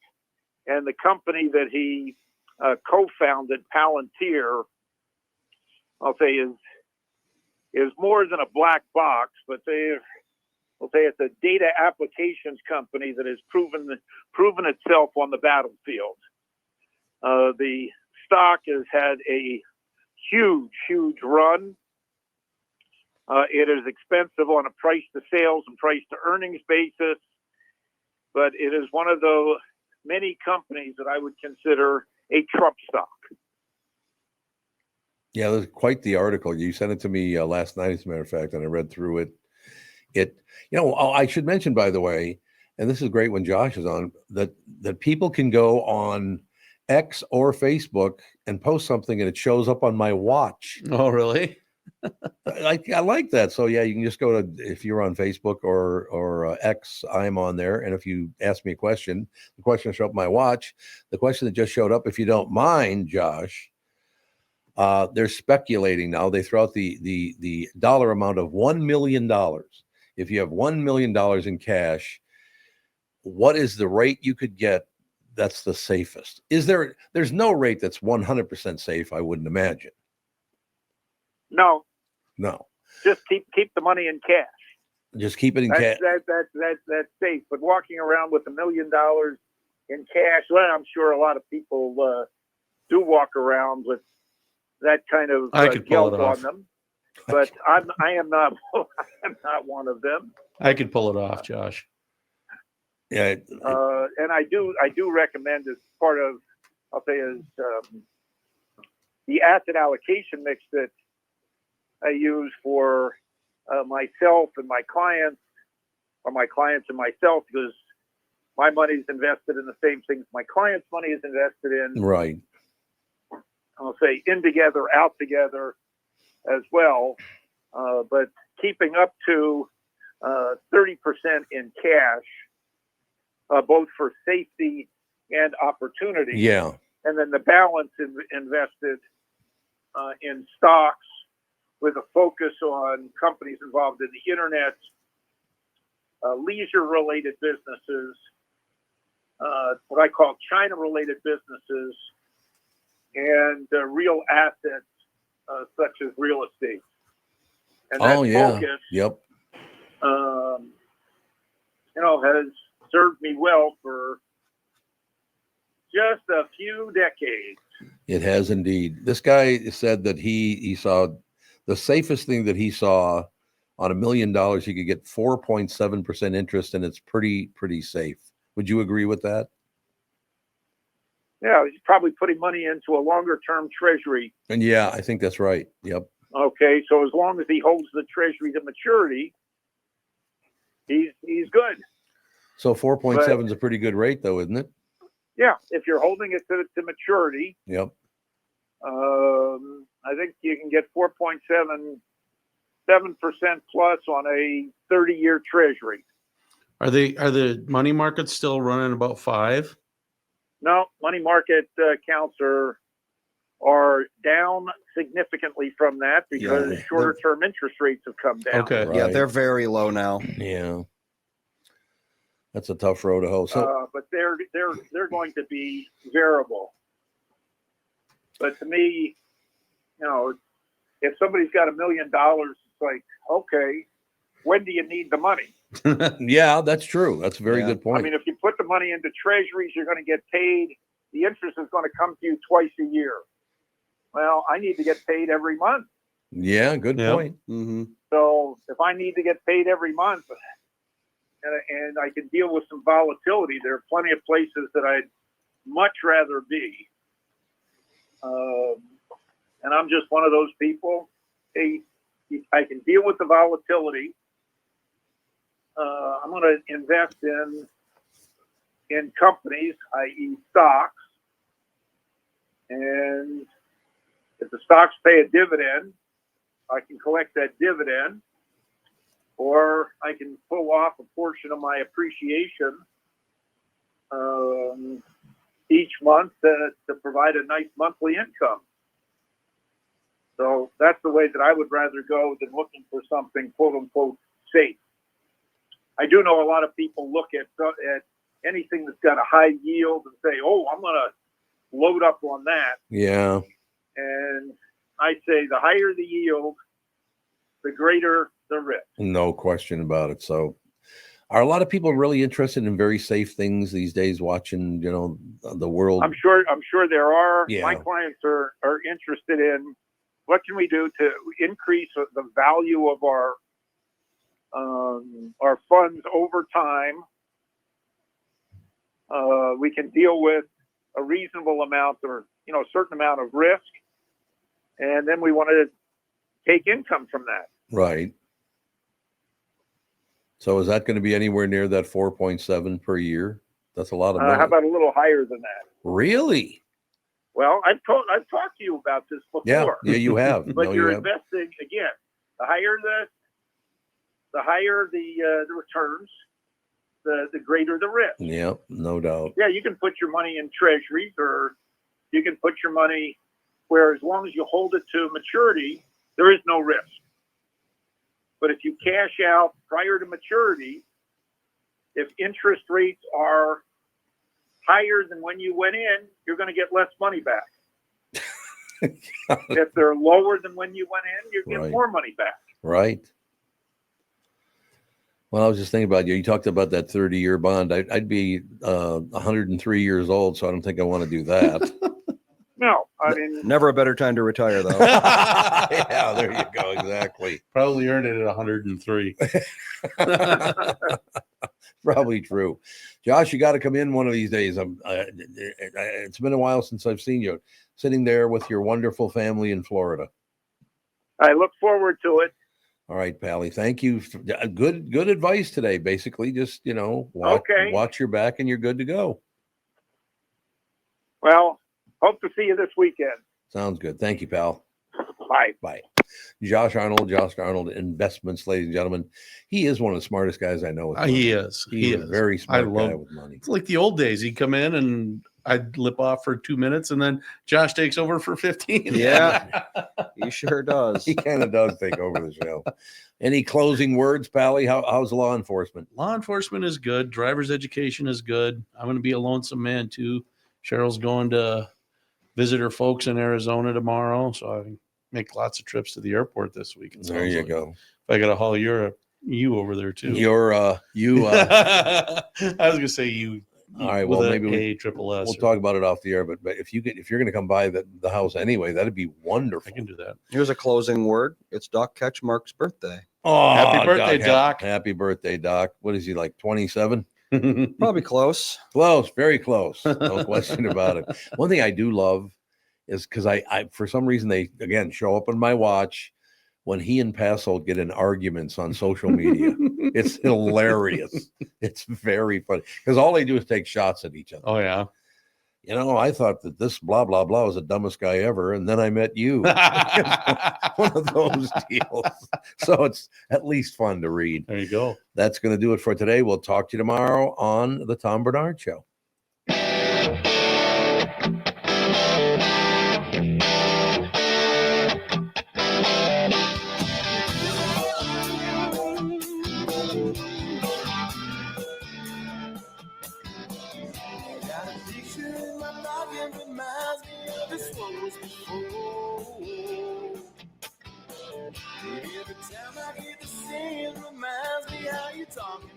And the company that he co-founded, Palantir, I'll say is more than a black box, but we'll say it's a data applications company that has proven itself on the battlefield. The stock has had a huge run. It is expensive on a price to sales and price to earnings basis, but it is one of the many companies that I would consider a Trump stock. Yeah, there's quite the article. You sent it to me last night, as a matter of fact, and I read through it. I should mention, by the way, and this is great when Josh is on, that people can go on X or Facebook and post something and it shows up on my watch. Oh, really? I like that. So yeah, you can just go to, if you're on Facebook or X, I'm on there. And if you ask me a question, the question will show up on my watch. The question that just showed up, if you don't mind, Josh, they're speculating now. They throw out the dollar amount of $1 million. If you have $1 million in cash, what is the rate you could get that's the safest? There's no rate that's 100% safe, I wouldn't imagine. No. Just keep the money in cash. Just keep it in cash. That's safe. But walking around with $1 million in cash, well, I'm sure a lot of people do walk around with that kind of guilt on them. But I am not one of them. I could pull it off, Josh. Yeah. And I do recommend, as part of, I'll say, is the asset allocation mix that I use for myself and my clients, or my clients and myself, because my money is invested in the same things my clients' money is invested in. Right. I'll say in together, out together as well. But keeping up to 30% in cash, both for safety and opportunity. Yeah. And then the balance invested in stocks with a focus on companies involved in the internet, leisure-related businesses, what I call China-related businesses, and real assets such as real estate. And that focus, yep, has served me well for just a few decades. It has indeed. This guy said that he saw the safest thing that he saw on $1 million, he could get 4.7% interest, and it's pretty safe. Would you agree with that? Yeah, he's probably putting money into a longer term treasury. And yeah, I think that's right. Yep. Okay, so as long as he holds the treasury to maturity, he's good. So 4.7 is a pretty good rate, though, isn't it? Yeah, if you're holding it to maturity. Yep. I think you can get 4.7% plus on a 30-year treasury. Are the money markets still running about 5? No, money market accounts are down significantly from that because shorter term interest rates have come down. Okay. Yeah, Right. they're very low now. Yeah. That's a tough road to hoe. So, but they're going to be variable. But to me, if somebody's got $1 million, it's like, okay, when do you need the money? yeah, that's true. That's a very good point. I mean, if you put the money into treasuries, you're going to get paid. The interest is going to come to you twice a year. Well, I need to get paid every month. Yeah, good point. Mm-hmm. So if I need to get paid every month and I can deal with some volatility, there are plenty of places that I'd much rather be. And I'm just one of those people. Hey, I can deal with the volatility. I'm going to invest in companies, i.e. stocks. And if the stocks pay a dividend, I can collect that dividend, or I can pull off a portion of my appreciation each month to provide a nice monthly income. So that's the way that I would rather go than looking for something quote unquote safe. I do know a lot of people look at anything that's got a high yield and say, "Oh, I'm going to load up on that." Yeah. And I say the higher the yield, the greater the risk. No question about it. So are a lot of people really interested in very safe things these days, watching, the world? I'm sure there are. Yeah. My clients are interested in what can we do to increase the value of our funds over time. We can deal with a reasonable amount or a certain amount of risk, and then we want to take income from that. Right. So is that going to be anywhere near that 4.7 per year? That's a lot of money. How about a little higher than that? Really? Well, I've talked to you about this before. Yeah, you have. But you're investing again. The higher the returns, the greater the risk. Yeah, no doubt. Yeah, you can put your money in treasuries, or you can put your money where, as long as you hold it to maturity, there is no risk. But if you cash out prior to maturity, if interest rates are higher than when you went in, you're going to get less money back. If they're lower than when you went in, you get more money back. Right. Well, I was just thinking about you. You talked about that 30-year bond. I'd be 103 years old, so I don't think I want to do that. No, I mean, never a better time to retire, though. Yeah, there you go. Exactly. Probably earned it at 103. Probably true. Josh, you got to come in one of these days. It's been a while since I've seen you sitting there with your wonderful family in Florida. I look forward to it. All right, Pally. Thank you. Good advice today. Basically, just watch your back, and you're good to go. Well, hope to see you this weekend. Sounds good. Thank you, pal. Bye. Bye. Josh Arnold Investments, ladies and gentlemen. He is one of the smartest guys I know. He is. He is a very smart guy with money. It's like the old days. He'd come in and I'd lip off for 2 minutes, and then Josh takes over for 15. Yeah, he sure does. He kind of does take over the show. Any closing words, Pally? How's law enforcement? Law enforcement is good. Driver's education is good. I'm going to be a lonesome man too. Cheryl's going to visit her folks in Arizona tomorrow, so I make lots of trips to the airport this week. There you go. If I got to haul you over there too. You. I was going to say you. All right. with Well, a maybe we triple S. we'll talk about it off the air. But if you're going to come by the house anyway, that'd be wonderful. I can do that. Here's a closing word. It's Doc Ketchmark's birthday. Oh, Happy birthday, Doc. Happy birthday, Doc. What is he, like 27? Probably close. Close, very close. No question about it. One thing I do love is because I for some reason they again show up on my watch when he and Passold get in arguments on social media. It's hilarious. It's very funny because all they do is take shots at each other. Oh yeah. You know, I thought that this blah blah blah was the dumbest guy ever, and then I met you. One of those deals. So it's at least fun to read. There you go. That's going to do it for today. We'll talk to you tomorrow on the Tom Bernard Show. Reminds me of this was before. Every time I hear the same, reminds me how you talking.